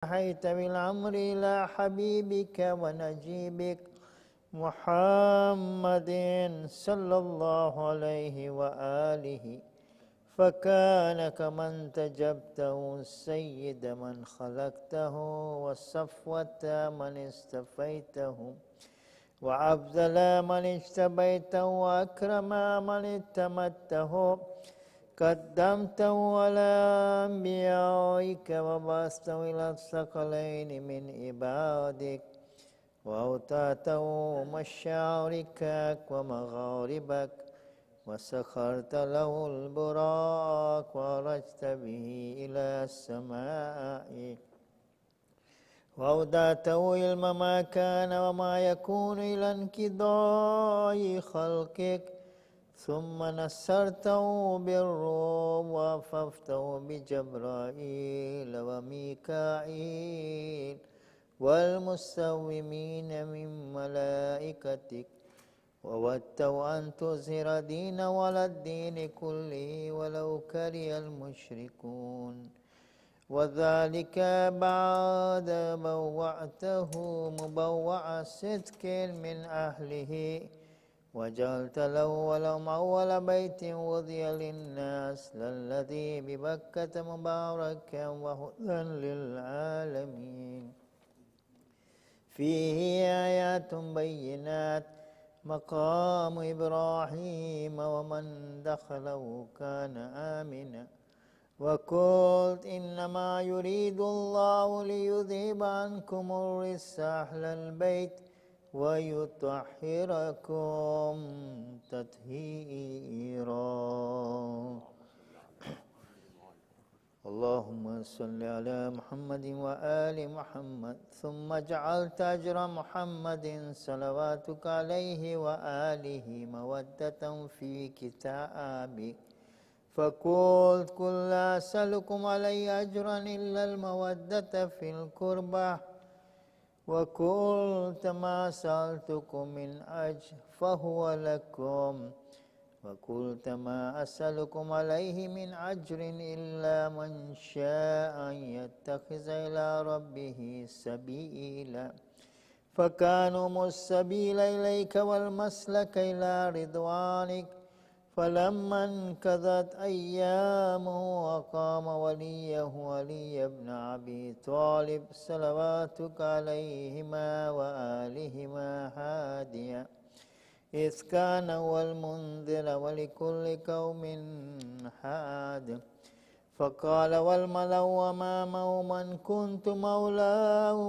نهيت بالأمر إلى حبيبك ونجيبك محمد صلى الله عليه وآله، فكان كمن تجبته السيد من خلقته، وصفوة من استفيته، وأفضل من اجتبيته، وأكرم من اتمته. قدمته على أنبيائك وبعثته إلى الثقلين من عبادك، وأوتاته مشاركك ومغاربك، وسخرت له البراق وعرجت به إلى السماء، وأودعته علم ما كان وما يكون إلى انقضاء خلقك، ثم نصرته بالروم وأففته بجبرائيل وميكائيل والمسومين من ملائكتك، وودته أن تظهر دين ولا الدين كله ولو كره المشركون، وذلك بعد بوعته مبوع صدق من أهله، وجعلت له أول بيت وضع للناس للذي ببكة مباركا وهدى للعالمين، فيه آيات بينات مقام إبراهيم ومن دخله كان آمنا. وقلت إنما يريد الله ليذهب عنكم الرجس أهل البيت ويطهركم تطهيرا. اللهم صل على محمد وآل محمد، ثم جعلت أجر محمد صلواتك عليه وآله مودة في كتابك، فقلت قل لا أسألكم علي أجرا إلا المودة في القربى، وقلت ما سألتكم من أجر فهو لكم، وقلت ما أسألكم عليه من أجر إلا من شاء أن يتخذ إلى ربه سبيلا، فكانوا السبيل إليك والمسلك إلى رضوانك. فلما انقضت أيامه وقام وليه علي بن أبي طالب صلواتك عليهما وآلهما هاديا، إذ كان هو المنذر ولكل قوم هاد، فقال والملأ أمامه من كنت مولاه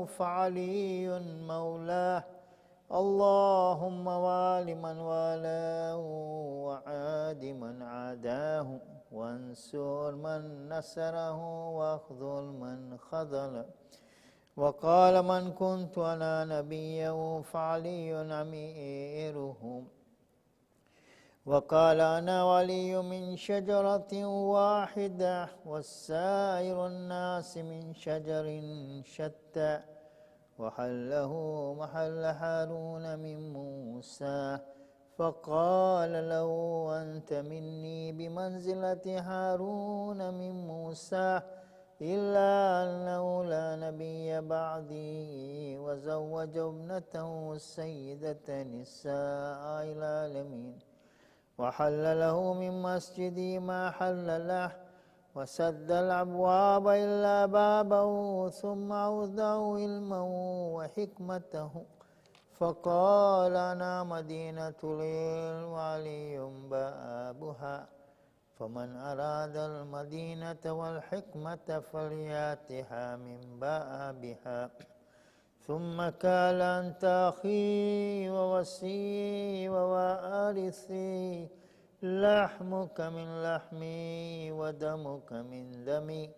فعلي مولاه، اللهم وال من والاه وعاد من عاداه، وانصر من نصره واخذل من خذله. وقال من كنت أنا نبيه فعلي أميرهم، وقال أنا ولي من شجرة واحدة وسائر الناس من شجر شتى، وحله محل هارون من موسى، فقال له أنت مني بمنزلة هارون من موسى، إلا أنه لا نبي بعدي، وزوج ابنته سيدة نساء العالمين، وحل له من مسجدي ما حل له، وسد الأبواب إلا بابه، ثم أوذاه علمه وحكمته، فقال أنا مدينة العلم وعلي بابها، فمن أراد المدينة والحكمة فلياتها من بابها. ثم قال أنت أخي ووصي ووارثي، لحمك من لحمي ودمك من دمي،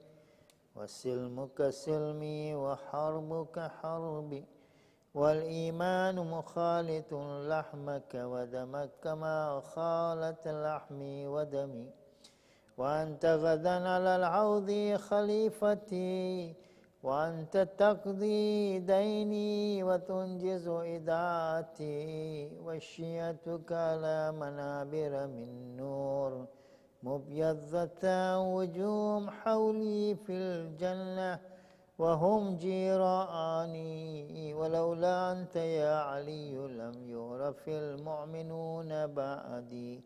وسلمك سلمي وحربك حربي، والإيمان مخالط لحمك ودمك كما خالت لحمي ودمي، وأنت غدا على العوض خليفتي، وأنت تقضي ديني وتنجز إدعاتي، وشيتك على منابر من نور مبيضة وجوم حولي في الجنة، وهم جيراني، ولولا أنت يا علي لم يعرف المؤمنون بعدي،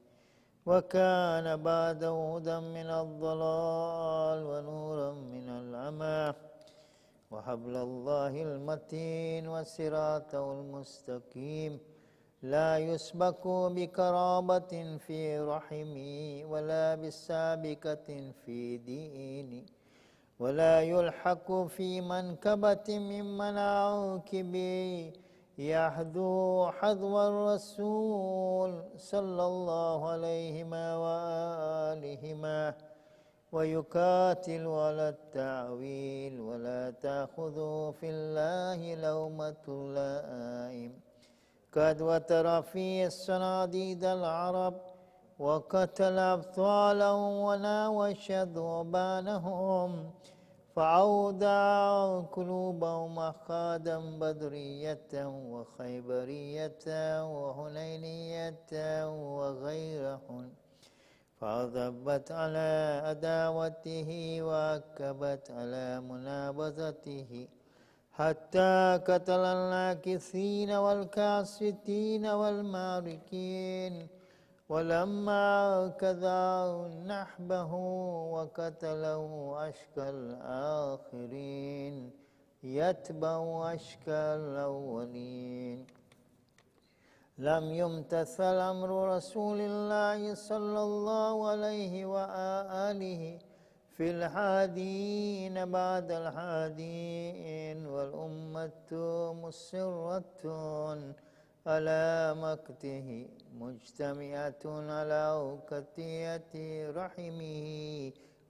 وكان بعد هدى من الضلال ونورا من العمى، وحبل الله المتين وصراطه المستقيم، لا يسبك بكرامة في رحمي، ولا بسابقة في ديني، ولا يلحق في منكبة من مناكبي، يحذو حذو الرسول صلى الله عليهما وآلهما، ويقاتل على التعويل، ولا تأخذوا في الله لومة لائم، قد وتر في الصناديد العرب، وقتل أبطالهم وناوش ذوبانهم، فأودع قلوبهم أخادا بدرية وخيبرية وهنينية وغيرهن، فأضبت على أداوته وأكبت على منابذته، حتى قتل الناكثين والكاسدين والماركين، ولما كذا نحبه وقتله أشقى الآخرين، يتبع أشقى الأولين. لم يمتثل أمر رسول الله صلى الله عليه وآله في الحادين بعد الحادين، والأمة مصرة على مقته، مجتمعة على قطيعة رحمه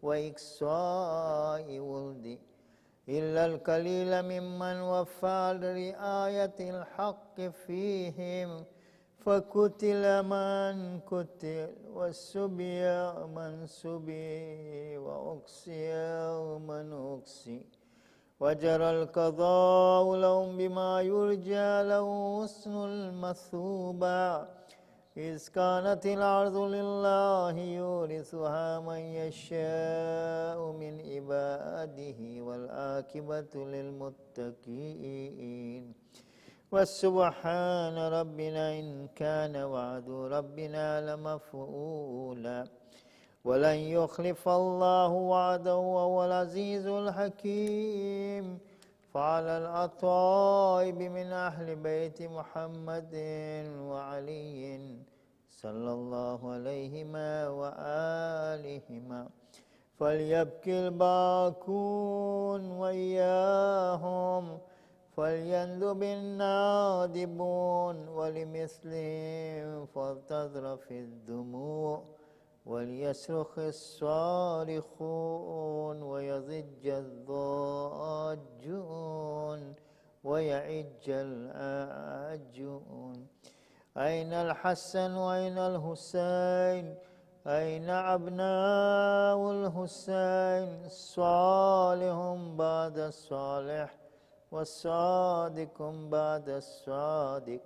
وإقصاء ولده، إلا القليل ممن وفى لرعاية الحق فيهم، فقتل من قتل، والسبي من سبي، وأقصي من أقصي، وجرى القضاء لهم بما يرجى له حسن المثوبة، إذ كانت الأرض لله يورثها من يشاء من عباده، والعاقبة للمتقين. وسبحان ربنا إن كان وعد ربنا لمفعولا، ولن يخلف الله وعده وهو العزيز الحكيم. فعلى الأطائب من أهل بيت محمد وعلي صلى الله عليهما وآلهما فليبكي الباكون، وإياهم فليندب النادبون، ولمثلهم فلتذرف الدموع، وليصرخ الصارخون، ويضج الضاجون، ويعج الآجون. أين الحسن وأين الحسين؟ أين أبناء الحسين؟ صالح بعد الصالح، والصادق بعد الصادق.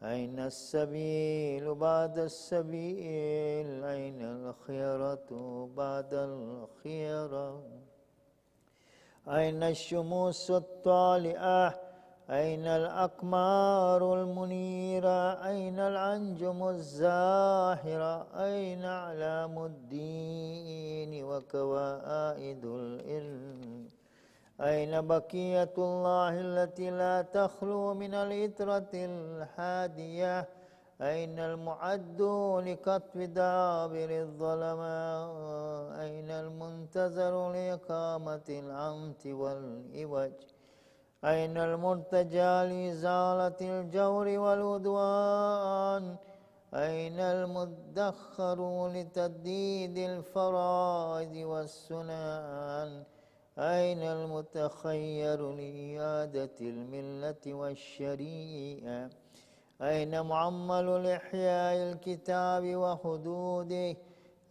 أين السبيل بعد السبيل؟ أين الخيرة بعد الخيرة؟ أين الشموس الطالئة؟ أين الأقمار المنيرة؟ أين الأنجم الزاهرة؟ أين أعلام الدين وقواعد العلم؟ أين بقية الله التي لا تخلو من الإترة الهادية؟ أين المعد لقطف دابر الظلماء؟ أين المنتظر لإقامة الأمت والعوج؟ أين المرتجى لإزالة الجور والعدوان؟ أين المدخر لتديد الفرائض والسنن؟ أين المتخير لإعادة الملة والشريعة؟ أين معمل لإحياء الكتاب وحدوده؟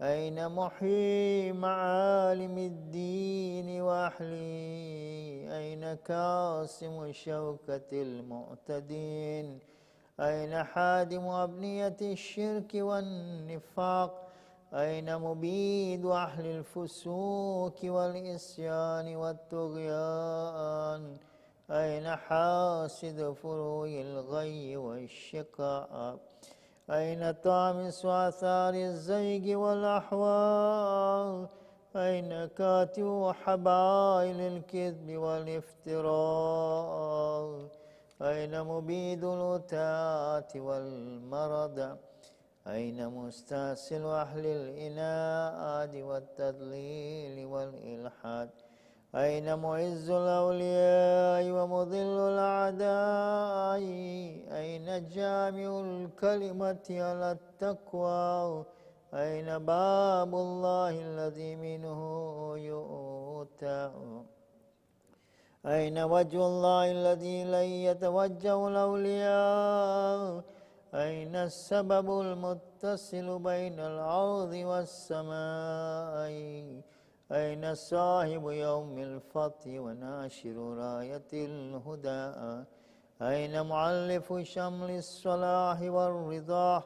أين محيي معالم الدين وأهله؟ أين كاسم شوكة المعتدين؟ أين حادم أبنية الشرك والنفاق؟ أين مبيد أهل الفسوق والإسيان والطغيان أين حاسد فروع الغي والشقاء أين طامس آثار الزيغ والأحوال أين كاتب حبائل الكذب والافتراء أين مبيد الأتاة والمرض أين مستأصل أهل الإناد والتضليل والإلحاد أين معز الأولياء ومضل الأعداء أين جامع الكلمة على التقوى أين باب الله الذي منه يؤتى أين وجه الله الذي لن يتوجه الأولياء أين السبب المتصل بين الأرض والسماء أين صاحب يوم الفتح وناشر راية الهدى أين مؤلف شمل الصلاح والرضا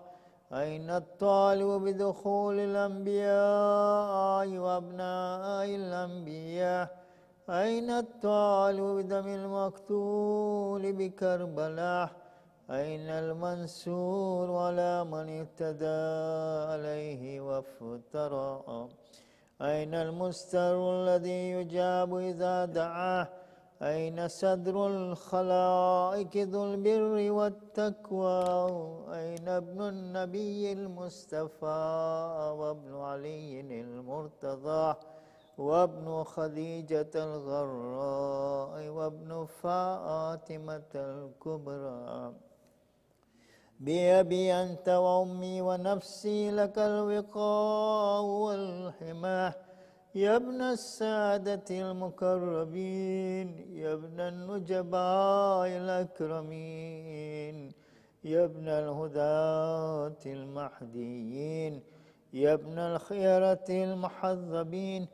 أين الطالب بدخول الأنبياء وأبناء الأنبياء أين الطالب بدم المقتول بكربلاء أين المنصور على من اهتدى عليه وافترى أين المستر الذي يجاب إذا دعاه أين صدر الخلائق ذو البر والتقوى أين ابن النبي المصطفى وابن علي المرتضى وابن خديجة الغراء وابن فاطمة الكبرى بأبي أنت وأمي ونفسي لك الوقاء والحماة يا ابن السادة المقربين يا ابن النجباء الأكرمين يا ابن الهداة المهديين يا ابن الخيرة المحذبين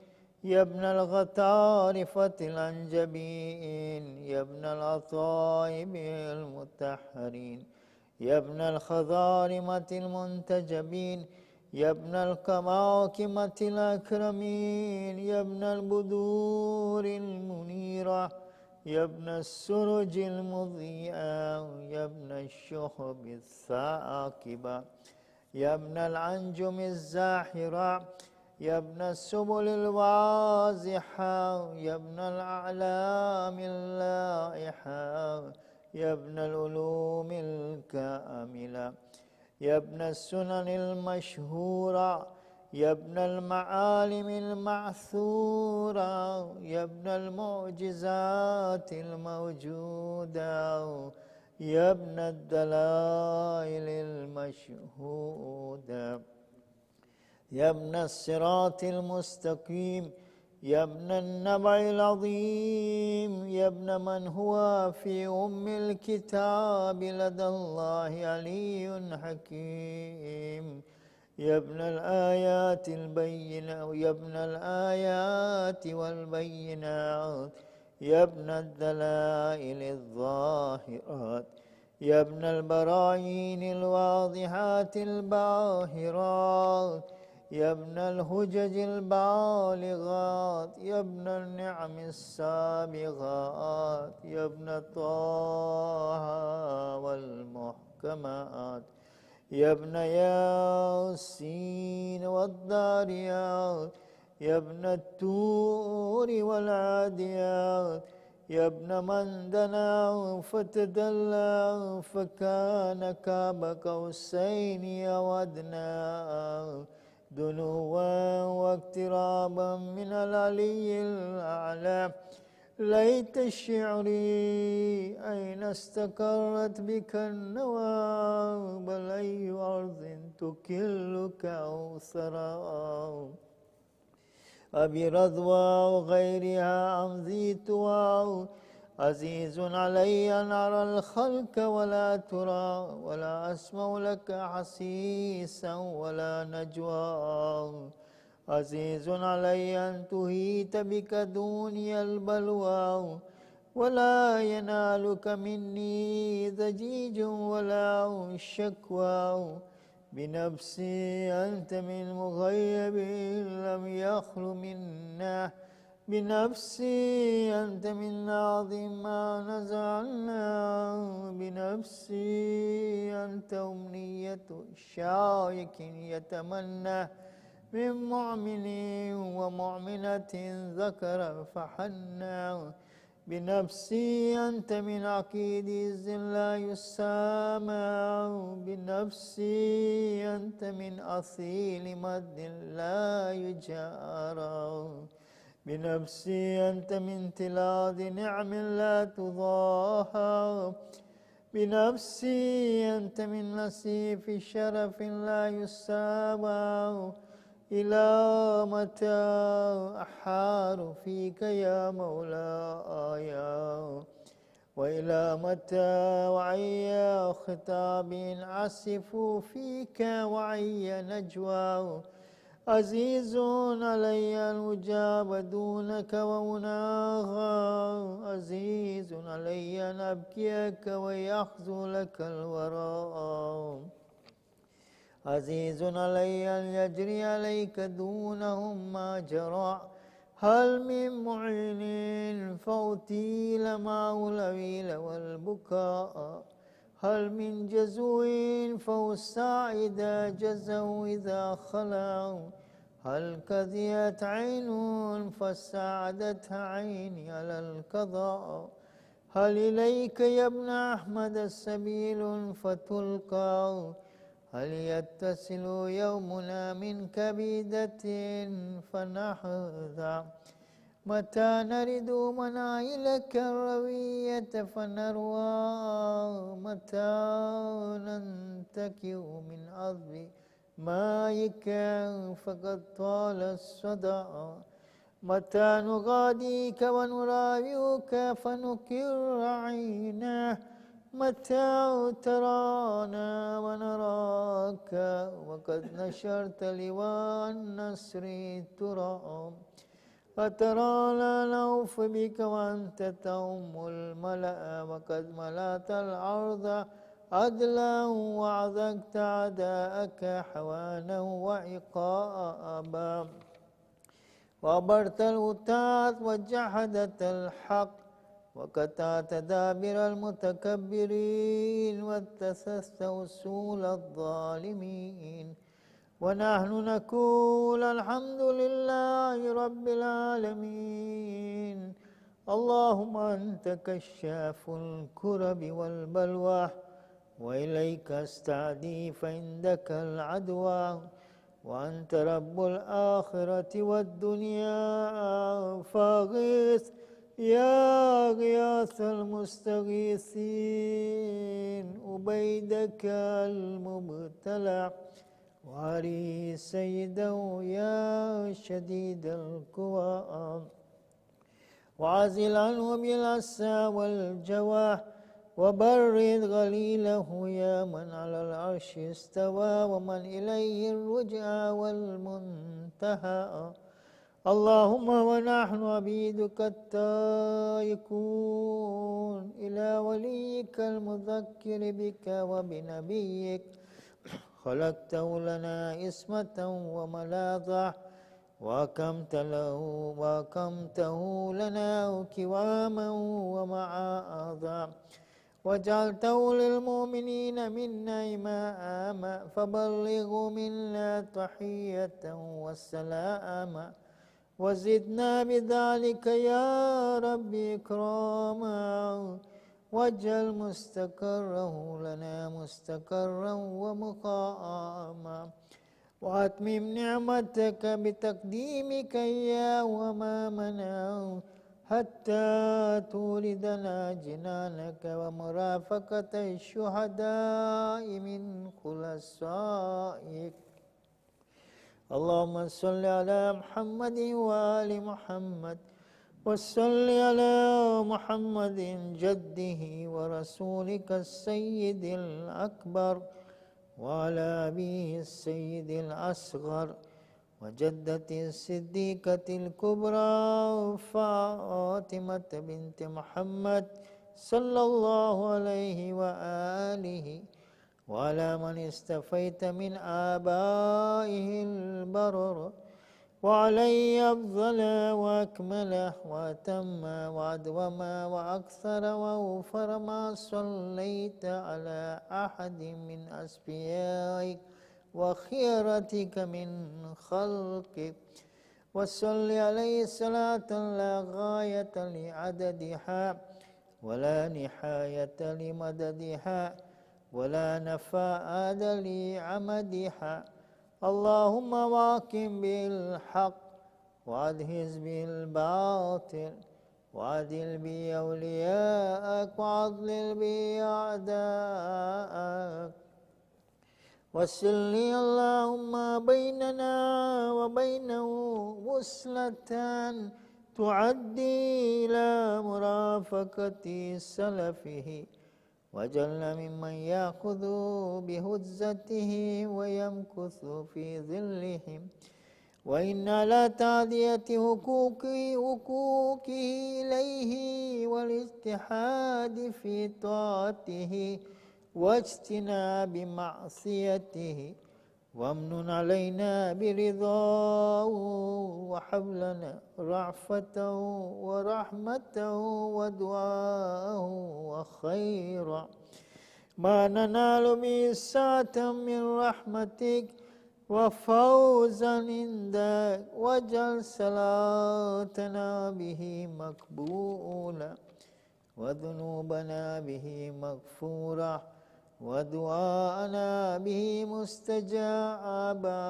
يا ابن الغطارفة الأنجبين يا ابن الأطايب المطهرين يا ابن الخضارمة المنتجبين يا ابن الكواكمة الأكرمين يا ابن البدور المنيرة يا ابن السرج المضيئة يا ابن الشهب الثاقبة يا ابن الأنجم الزاحرة يا ابن السبل الواضحة يا ابن الأعلام اللائحة يا ابن العلوم الكاملة يا ابن السنن المشهورة يا ابن المعالم المعثورة يا ابن المعجزات الموجودة يا ابن الدلائل المشهودة يا ابن الصراط المستقيم يا ابن النبع العظيم يا ابن من هو في أم الكتاب لدى الله علي حكيم يا ابن الآيات البينة يا ابن الآيات والبينات يا ابن الدلائل الظاهرات يا ابن البراهين الواضحات الباهرات يا ابن الهجج البالغات يا ابن النعم السابغات يا ابن طه والمحكمات يا ابن ياسين والذاريات يا ابن التور والعاديات يا ابن من دنا فتدلى فكان كاب قوسين أو أدنى دنوا واقترابا من العلي الأعلى ليت شعري أين استقرت بك النوى بل أي أرض تكلك أو ثرى أبي رضوى وغيرها أم ذيتها عزيز علي أن أرى الخلق ولا ترى ولا أسمع لك حسيسا ولا نجوى عزيز علي أن تهيت بك دوني البلوى ولا ينالك مني ضجيج ولا شكوى بنفسي أنت من مغيب لم يخل منا، بنفسي أنت من عظيم ما نزعنا، بنفسي أنت أمنية شايك يتمنى، من مؤمن ومؤمنة ذكر فحنى، بنفسي أنت من عقيد لا يسامى، بنفسي أنت من أصيل مد لا يجارى، بنفسي أنت من تلاذ نعم لا تضاهى، بنفسي أنت من نسيف شرف لا يساوى، إلى متى أحار فيك يا مولاي، وإلى متى وعي خطاب أصف فيك وعي نجوى، عزيز علي الوجاب دونك ومناغا، عزيز علي أن أبكيك ويخزو لك الوراء، عزيز علي أن يجري عليك دونهم ما جرى، هل من معين فأطيل معه الأويل والبكاء، هل من جزو فأساعد جزوا إذا خلوا، هل كذيت عين فساعدتها عيني على القضاء، هل إليك يا ابن أحمد السبيل فتلقى، هل يتصل يومنا من كبيدة فنحظى، متى نرد منايلك الروية فنروى، متى ننتكئ من عذب مائك فقد طال الصدى، متى نغاديك ونراويك فنقر عينا، متى ترانا ونراك وقد نشرت لواء النصر ترى، فترى لا نوف بك وأنت تؤم الملأ، وقد ملأت الأرض عدلا وعذقت أعداءك حوانا وعقابا، وأبرت الوتاة وجحدت الحق، وقطعت دابر المتكبرين واتسست أصول الظالمين، ونحن نقول الحمد لله رب العالمين، اللهم أنت كشاف الكرب والبلوى، وإليك أستعدي فعندك العدوى، وأنت رب الآخرة والدنيا، فاغث يا غياث المستغيثين عبيدك المبتلى، وعلي سيدا يا شديد القوى، وعزل عنه بالأسى والجوى، وبرد غليله يا من على العرش استوى، ومن إليه الرجعى والمنتهى، اللهم ونحن عبيدك التائكون إلى وليك المذكر بك وبنبيك، خلقته لنا اسمة وملاذة، وأقمته لنا كواما ومعاذا، وجعلته للمؤمنين منا إماما، فبلغوا منا تحية والسلام، وزدنا بذلك يا رب إكراما، واجعل مستقره لنا مستقرا ومقاما، وأتمم نعمتك بتقديمك إياه وأمامنا، حتى توردنا جنانك ومرافقة الشهداء من خلصائك. اللهم صل على محمد وآل محمد، وصل على محمد جده ورسولك السيد الأكبر، وعلى أبيه السيد الأصغر، وجدة الصديقة الكبرى فاطمة بنت محمد صلى الله عليه وآله، وعلى من استفيت من آبائه البرر، وعلي أفضل وأكمل وأتم وأدوم وأكثر وأوفر ما صليت على أحد من أصفيائك وخيرتك من خلقك، وصل عليه صلاة لا غاية لعددها ولا نهاية لمددها ولا نفاد لعمدها. اللهم واقم بالحق وأدهز بالباطل، وعدل بي أولياءك وعضلل بي أعداءك. وصلي اللهم بيننا وبينه وصلة تعدي إلى مرافقة سلفه، وجل ممن يأخذ بهزته ويمكث في ظلهم، وإن على تعدية حقوقه إليه والاجتهاد في طاعته واجتناب معصيته، وامنن علينا برضاه وحبلنا رأفته ورحمته ودعاءه وخيرا ما ننال به سعة من رحمتك وفوزا عندك، واجعل صلاتنا به مقبولا وذنوبنا به مغفورة ودعاءنا به مستجابا،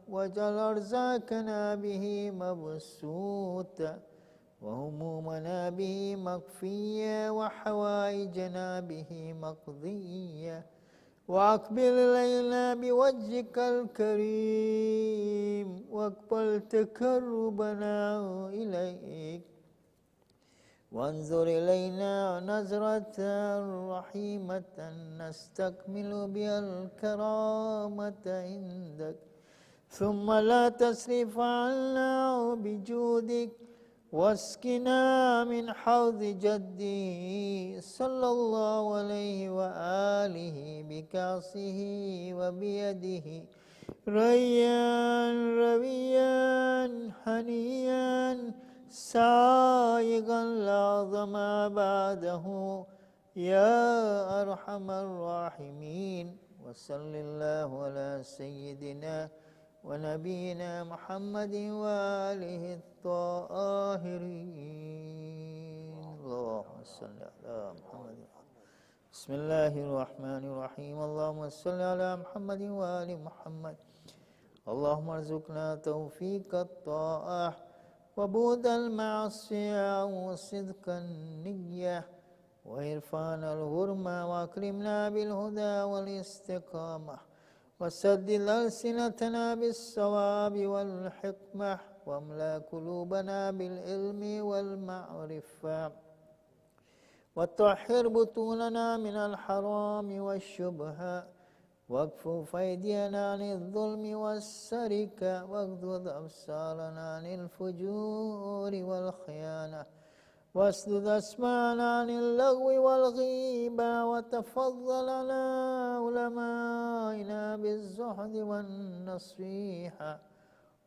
واجعل أرزاقنا به مبسوطا وهمومنا به مكفية وحوائجنا به مقضية، وأقبل إلينا بوجهك الكريم واقبل تقربنا إليك، وانظر إلينا نظرة رحيمة نستكمل بها الكرامة عندك، ثم لا تصرف عنا بجودك، واسقنا من حوض جدي صلى الله عليه وآله بكأسه وبيده ريان رويا هنيا سائغا لا ظمأ بعده يا أرحم الراحمين. وصل الله على سيدنا ونبينا محمد وآله الطاهرين. اللهم صل على محمد. بسم الله الرحمن الرحيم. اللهم صل على محمد وآل محمد. اللهم ارزقنا توفيق الطاعة وبعد المعصية وصدق النية وعرفان الغرمة، وأكرمنا بالهدى والاستقامة، وسدد ألسنتنا بالصواب والحكمة، واملأ قلوبنا بالعلم والمعرفة، وطهر بطوننا من الحرام والشبهة، واكفف أيدينا عن الظلم والسرقة، واغضض أبصارنا عن الفجور والخيانة، واسدد أسماعنا عن اللغو والغيبة، وتفضل على علمائنا بالزهد والنصيحة،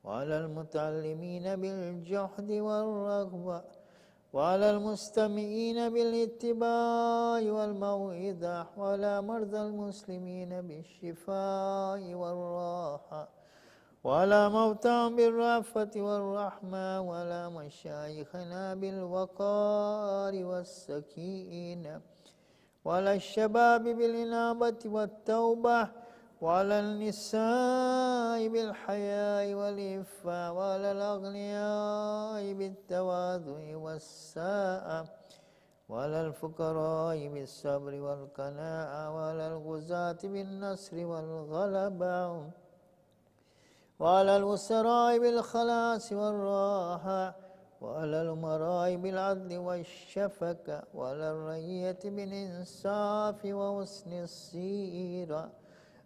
وعلى المتعلمين بالجهد والرغبة، وعلى المستمعين بالاتباع والموعظة، وعلى مرضى المسلمين بالشفاء والراحة، وعلى موتاهم بالرأفة والرحمة، وعلى مشايخنا بالوقار والسكينة، وعلى الشباب بالإنابة والتوبة، وعلى النساء بالحياء والعفة، وعلى الأغنياء بالتواضع والساءة، وعلى الفقراء بالصبر والقناعة، وعلى الغزاة بالنصر والغلبة، وعلى الوسراء بالخلاص والراحة، وعلى الأمراء بالعدل والشفقة، وعلى الرعية بالإنصاف وحسن السيرة،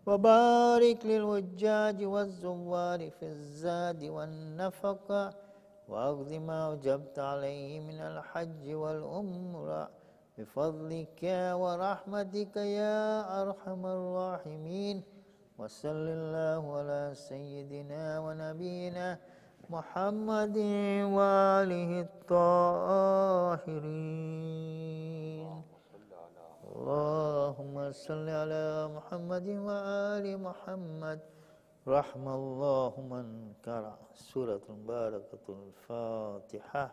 وبارك للحجاج والزوار في الزاد والنفقة، واقض ما أوجبت عليه من الحج والعمرة، بفضلك ورحمتك يا أرحم الراحمين وصل الله على سيدنا ونبينا محمد وآله الطاهرين اللهم صل على محمد وآل محمد رحم الله من قرأ سورة مباركة الفاتحة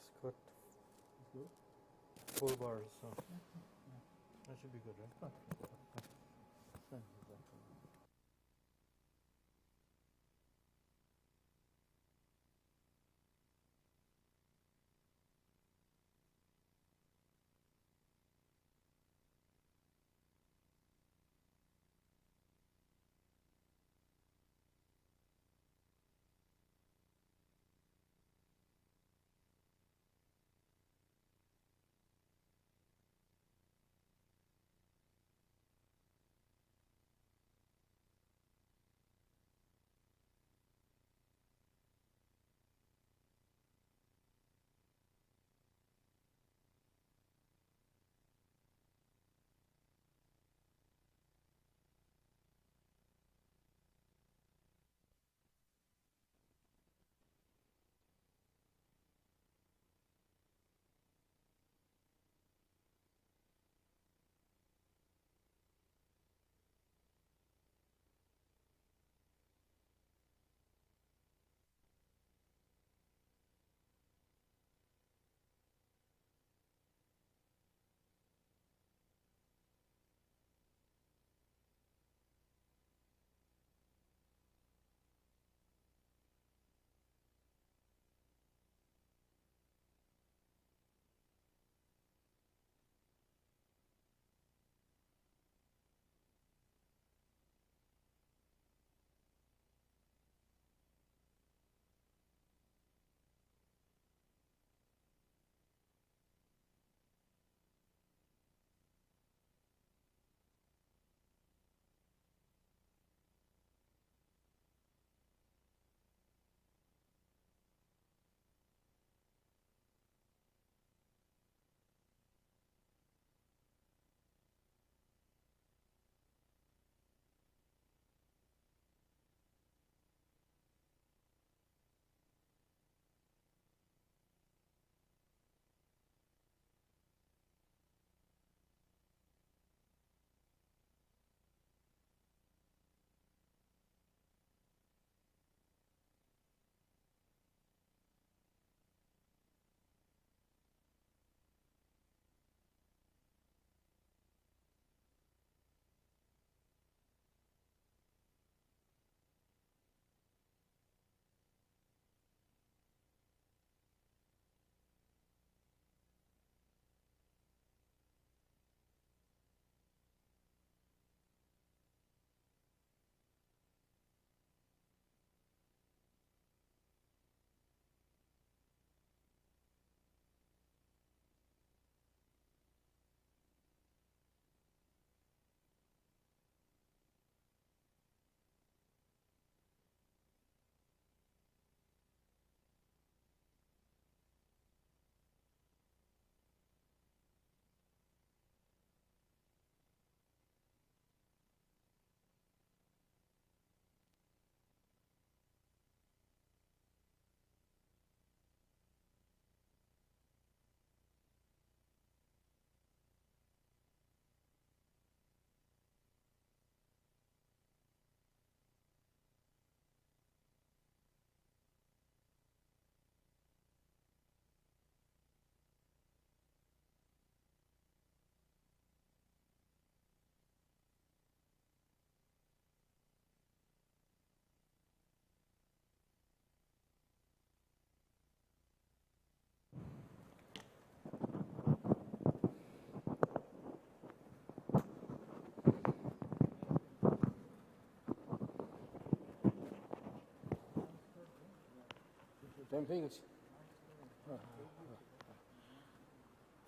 It's got 4 bars, so that should be good, right?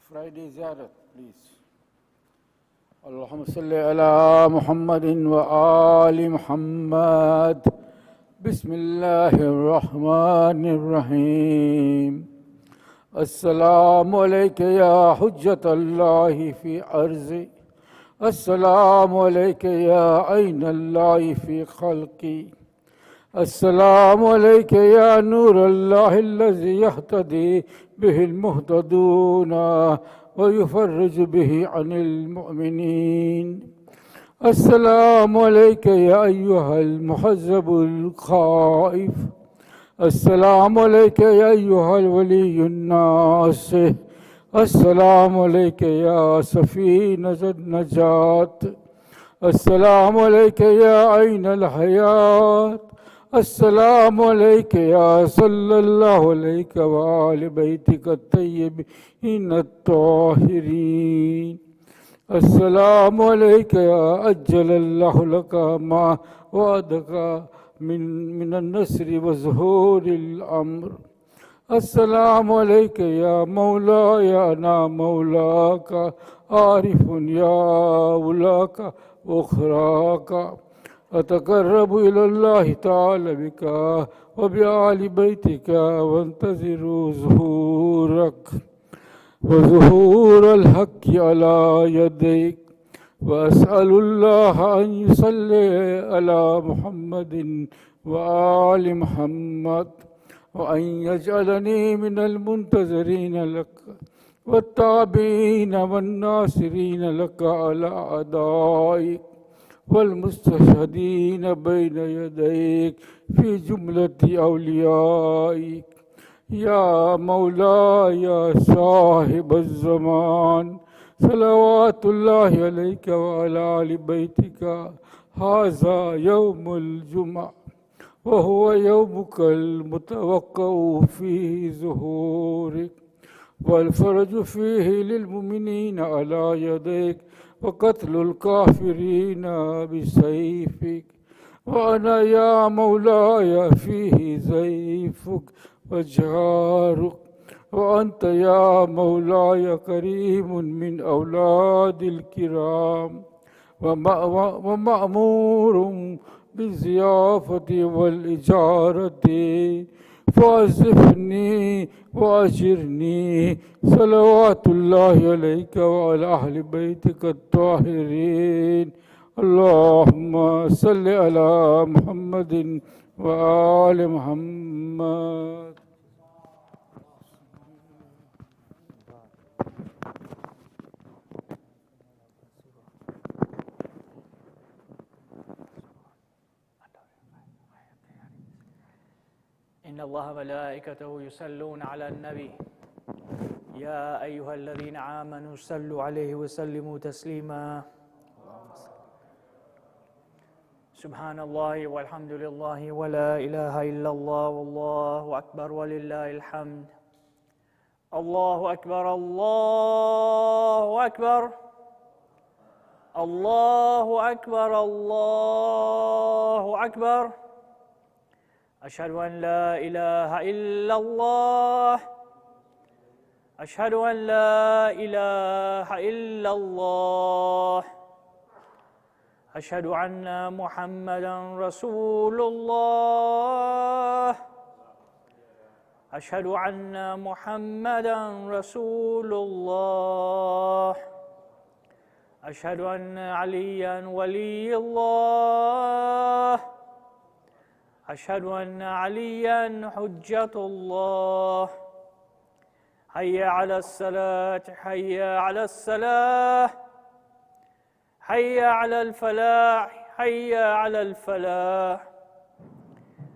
Friday ziyarat, please. Allahumma salli ala Muhammadin wa ali Muhammad. Bismillahirrahmanirrahim. Assalamu alayka ya hujjatallahi fi arzi. Assalamu alayka ya aynallahi fi khalqi. السلام عليك يا نور الله الذي يهتدي به المهتدون ويفرج به عن المؤمنين. السلام عليك يا أيها المحزب الخائف. السلام عليك يا أيها الولي الناصح. السلام عليك يا سفينة النجاة. السلام عليك يا عين الحياة. السلام عليك يا صلى الله عليك وآل بيتك الطيبين الطاهرين. السلام عليك يا أجل الله لك ما وعدك من النصر وظهور الأمر. السلام عليك يا مولاي أنا مولاك عارف يا ولاك أخراك. أتقرب إلى الله تعالى بك وبآل بيتك وانتظر ظهورك وظهور الحق على يديك. وأسأل الله أن يصلي على محمد وآل محمد وأن يجعلني من المنتظرين لك والتابعين والناصرين لك على أعدائك والمستشهدين بين يديك في جملة أوليائك. يا مولاي يا صاحب الزمان صلوات الله عليك وعلى آل بيتك. هذا يوم الجمعة وهو يومك المتوقع فيه ظهورك والفرج فيه للمؤمنين على يديك وقتل الكافرين بسيفك. وأنا يا مولاي فيه سيفك وجارك. وأنت يا مولاي كريم من أولاد الكرام ومأمور بالضيافة والإجارة. فأزفني وأجرني صلوات الله عليك وعلى أهل بيتك الطاهرين. اللهم صل على محمد وآل محمد. إن الله وملائكته يصلون على النبي يا أيها الذين آمنوا صلوا عليه وسلموا تسليما. سبحان الله والحمد لله ولا إله إلا الله والله أكبر ولله الحمد. الله أكبر الله أكبر الله أكبر الله أكبر. أشهد أن لا إله إلا الله. أشهد أن لا إله إلا الله. أشهد أن محمدا رسول الله. أشهد أن محمدا رسول الله. أشهد أن عليا ولي الله. أشهد أن عليا حجة الله. حي على الصلاة حي على الصلاة حي على الفلاح حي على الفلاح.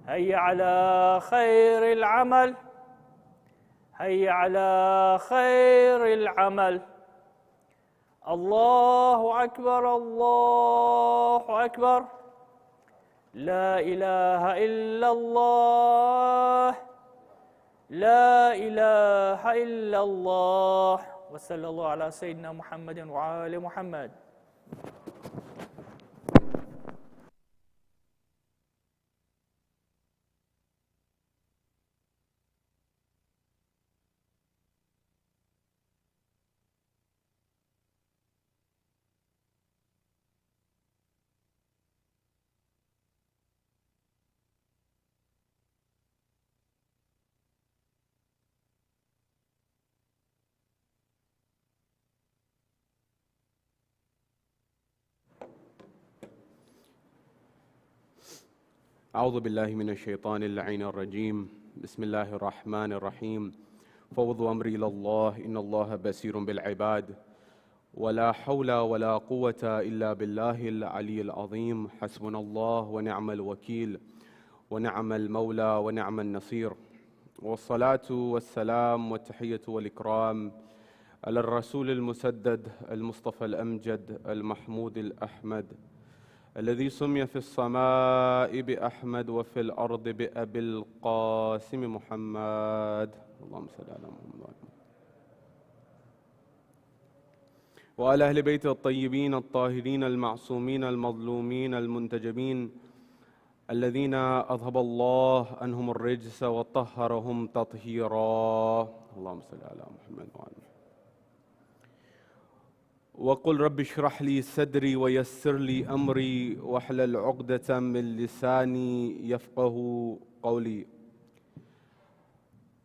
حي على خير العمل حي على خير العمل. الله أكبر الله أكبر. لا إله إلا الله. لا إله إلا الله. وصلى الله على سيدنا محمد وآل محمد. أعوذ بالله من الشيطان اللعين الرجيم بسم الله الرحمن الرحيم فوضوا أمري إلى الله إن الله بصير بالعباد ولا حول ولا قوة إلا بالله العلي العظيم حسبنا الله ونعم الوكيل ونعم المولى ونعم النصير والصلاة والسلام والتحية والإكرام على الرسول المسدد المصطفى الأمجد المحمود الأحمد الذي سمي في السماء بأحمد وفي الأرض بأبي القاسم محمد اللهم صل على محمد وعلى أهل بيته الطيبين الطاهرين المعصومين المظلومين المنتجبين الذين أذهب الله عنهم الرجس وطهرهم تطهيرا اللهم صل على محمد وعلى محمد وقل رب اشرح لي صدري ويسر لي أمري واحلل عقدة من لساني يفقه قولي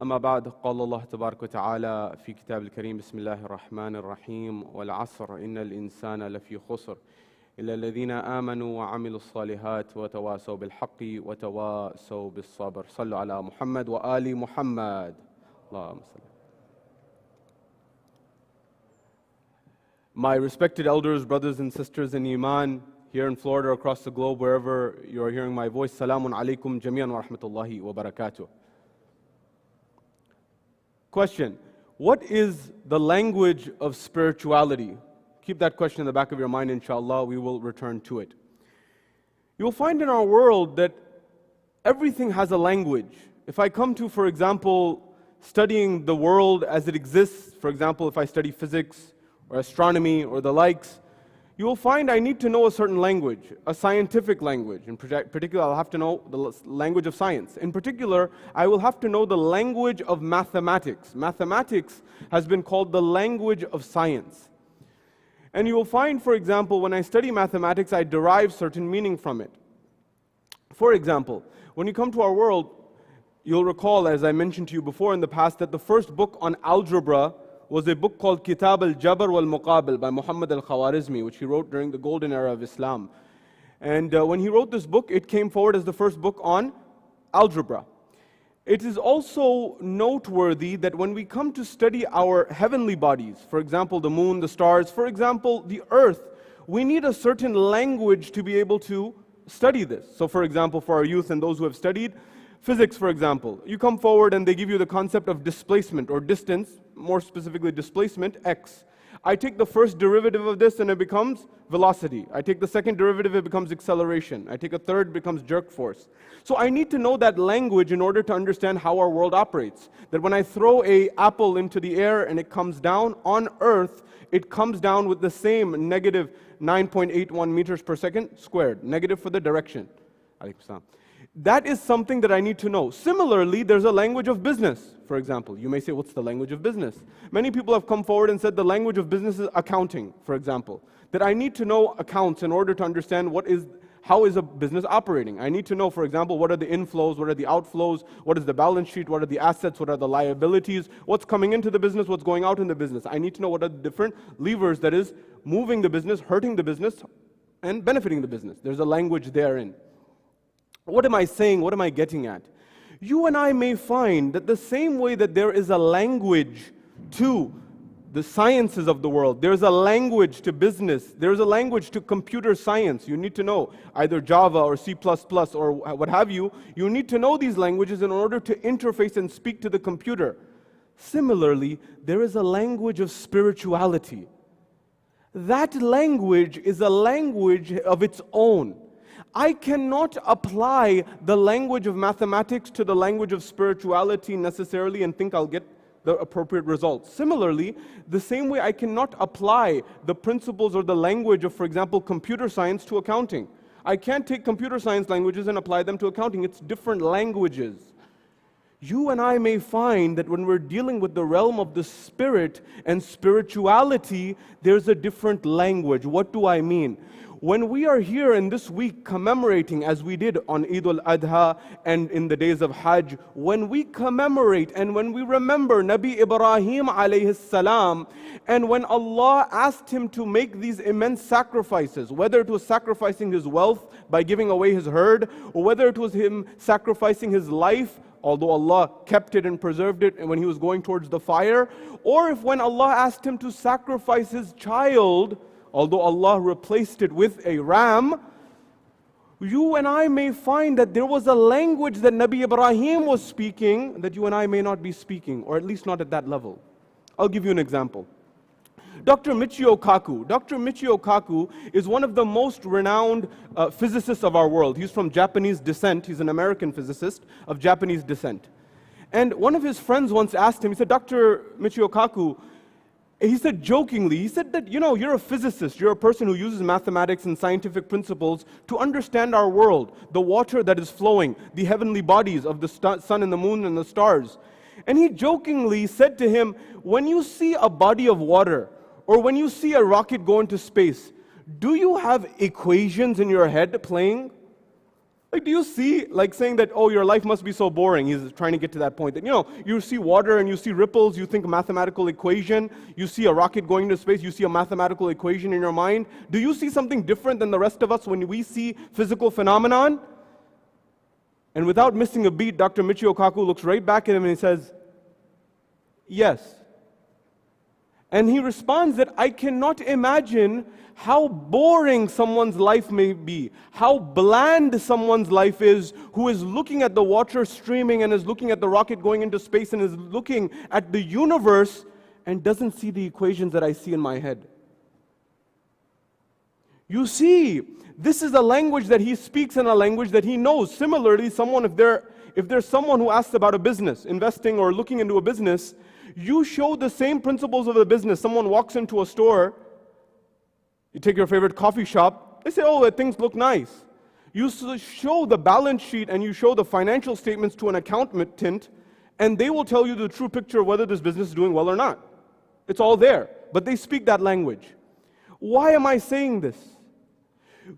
أما بعد قال الله تبارك وتعالى في كتاب الكريم بسم الله الرحمن الرحيم والعصر إن الإنسان لفي خسر إلا الذين آمنوا وعملوا الصالحات وتواصوا بالحق وتواصوا بالصبر صلوا على محمد وآل محمد اللهم صل. My respected elders, brothers and sisters in Iman, here in Florida, across the globe, wherever you are hearing my voice, Salamun alaikum jami'an wa rahmatullahi wa barakatuh. Question: what is the language of spirituality? Keep that question in the back of your mind, inshallah, we will return to it. You will find in our world that everything has a language. If I come to, for example, studying the world as it exists, for example, if I study physics, or astronomy, or the likes, you will find I need to know a certain language, a scientific language. In particular, I'll have to know the language of science. In particular, I will have to know the language of mathematics. Mathematics has been called the language of science. And you will find, for example, when I study mathematics, I derive certain meaning from it. For example, when you come to our world, you'll recall, as I mentioned to you before in the past, that the first book on algebra was a book called Kitab al-Jabr wal-Muqabil by Muhammad al-Khawarizmi, which he wrote during the golden era of Islam. And when he wrote this book, it came forward as the first book on algebra. It is also noteworthy that when we come to study our heavenly bodies, for example, the moon, the stars, for example, the earth, we need a certain language to be able to study this. So for example, for our youth and those who have studied physics, for example, you come forward and they give you the concept of displacement or distance, more specifically displacement, x. I take the first derivative of this and it becomes velocity. I take the second derivative, it becomes acceleration. I take a third, it becomes jerk force. So I need to know that language in order to understand how our world operates. That when I throw an apple into the air and it comes down, on Earth, it comes down with the same negative 9.81 meters per second squared, negative for the direction. That is something that I need to know. Similarly, there's a language of business, for example. You may say, what's the language of business? Many people have come forward and said the language of business is accounting, for example. That I need to know accounts in order to understand how is a business operating. I need to know, for example, what are the inflows, what are the outflows, what is the balance sheet, what are the assets, what are the liabilities, what's coming into the business, what's going out in the business. I need to know what are the different levers that is moving the business, hurting the business, and benefiting the business. There's a language therein. What am I saying? What am I getting at? You and I may find that the same way that there is a language to the sciences of the world, there's a language to business, there's a language to computer science. You need to know either Java or C++ or what have you. You need to know these languages in order to interface and speak to the computer. Similarly, there is a language of spirituality. That language is a language of its own. I cannot apply the language of mathematics to the language of spirituality necessarily and think I'll get the appropriate results. Similarly, the same way I cannot apply the principles or the language of, for example, computer science to accounting. I can't take computer science languages and apply them to accounting. It's different languages. You and I may find that when we're dealing with the realm of the spirit and spirituality, there's a different language. What do I mean? When we are here in this week commemorating, as we did on Eid al-Adha and in the days of Hajj, when we commemorate and when we remember Nabi Ibrahim alayhi salam, and when Allah asked him to make these immense sacrifices, whether it was sacrificing his wealth by giving away his herd, or whether it was him sacrificing his life, although Allah kept it and preserved it and when he was going towards the fire, or if when Allah asked him to sacrifice his child, although Allah replaced it with a ram, you and I may find that there was a language that Nabi Ibrahim was speaking that you and I may not be speaking, or at least not at that level. I'll give you an example. Dr. Michio Kaku. Dr. Michio Kaku is one of the most renowned physicists of our world. He's from Japanese descent. He's an American physicist of Japanese descent. And one of his friends once asked him, he said, Dr. Michio Kaku, he said jokingly, he said that, you're a physicist, you're a person who uses mathematics and scientific principles to understand our world, the water that is flowing, the heavenly bodies of the sun and the moon and the stars. And he jokingly said to him, when you see a body of water, or when you see a rocket go into space, do you have equations in your head playing? Like, do you see, like saying that, oh, your life must be so boring? He's trying to get to that point that, you see water and you see ripples, you think a mathematical equation, you see a rocket going into space, you see a mathematical equation in your mind. Do you see something different than the rest of us when we see physical phenomenon? And without missing a beat, Dr. Michio Kaku looks right back at him and he says, yes. And he responds that I cannot imagine how boring someone's life may be, how bland someone's life is, who is looking at the water streaming and is looking at the rocket going into space and is looking at the universe and doesn't see the equations that I see in my head. You see, this is a language that he speaks and a language that he knows. Similarly, if there's someone who asks about a business, investing or looking into a business, you show the same principles of the business. Someone walks into a store, you take your favorite coffee shop, they say, oh, things look nice. You show the balance sheet and you show the financial statements to an accountant, and they will tell you the true picture of whether this business is doing well or not. It's all there, but they speak that language. Why am I saying this?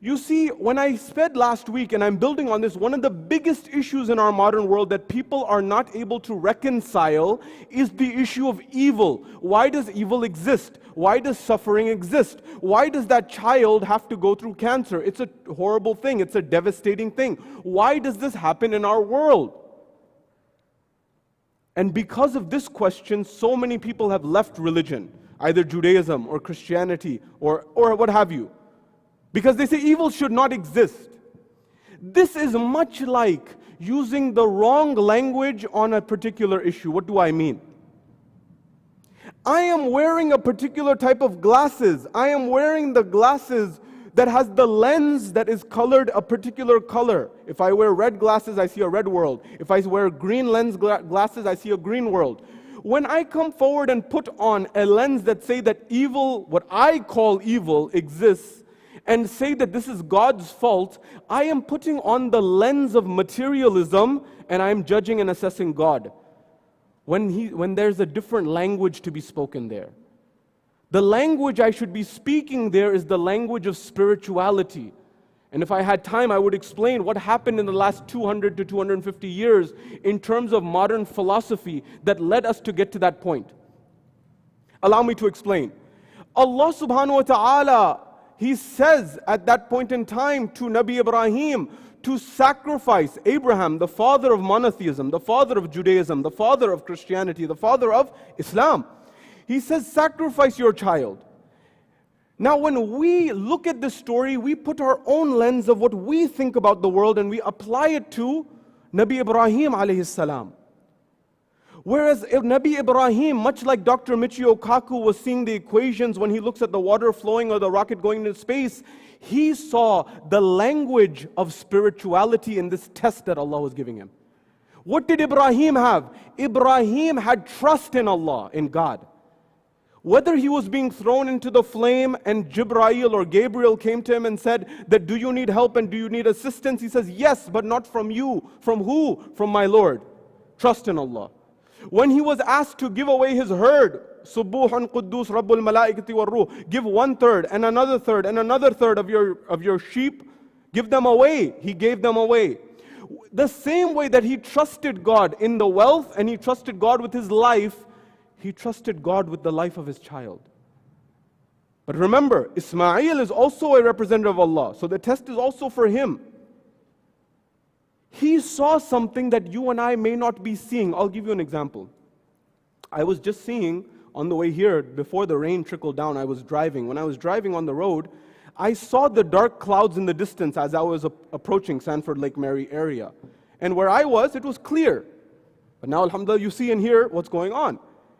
You see, when I said last week, and I'm building on this, one of the biggest issues in our modern world that people are not able to reconcile is the issue of evil. Why does evil exist? Why does suffering exist? Why does that child have to go through cancer? It's a horrible thing. It's a devastating thing. Why does this happen in our world? And because of this question, so many people have left religion, either Judaism or Christianity or what have you. Because they say evil should not exist. This is much like using the wrong language on a particular issue. What do I mean? I am wearing a particular type of glasses. I am wearing the glasses that has the lens that is colored a particular color. If I wear red glasses, I see a red world. If I wear green lens glasses, I see a green world. When I come forward and put on a lens that say that evil, what I call evil, exists, and say that this is God's fault, I am putting on the lens of materialism and I am judging and assessing God. When there's a different language to be spoken there. The language I should be speaking there is the language of spirituality. And if I had time, I would explain what happened in the last 200 to 250 years in terms of modern philosophy that led us to get to that point. Allow me to explain. Allah subhanahu wa ta'ala, He says at that point in time to Nabi Ibrahim to sacrifice Abraham, the father of monotheism, the father of Judaism, the father of Christianity, the father of Islam. He says, sacrifice your child. Now when we look at this story, we put our own lens of what we think about the world and we apply it to Nabi Ibrahim alayhi salam. Whereas Nabi Ibrahim, much like Dr. Michio Kaku was seeing the equations when he looks at the water flowing or the rocket going into space, he saw the language of spirituality in this test that Allah was giving him. What did Ibrahim have? Ibrahim had trust in Allah, in God. Whether he was being thrown into the flame and Jibreel or Gabriel came to him and said that, do you need help and do you need assistance? He says, yes, but not from you. From who? From my Lord. Trust in Allah. When he was asked to give away his herd, Subuhun Quddus Rabbul Malaikati war Ruh, give 1/3 and another third and another third of your sheep, give them away. He gave them away. The same way that he trusted God in the wealth and he trusted God with his life, he trusted God with the life of his child. But remember, Ismail is also a representative of Allah, so the test is also for him. He saw something that you and I may not be seeing. I'll give you an example. I was just seeing on the way here, before the rain trickled down, I was driving. When I was driving on the road, I saw the dark clouds in the distance as I was approaching Sanford, Lake Mary area. And where I was, it was clear. But now, alhamdulillah, you see and hear what's going on.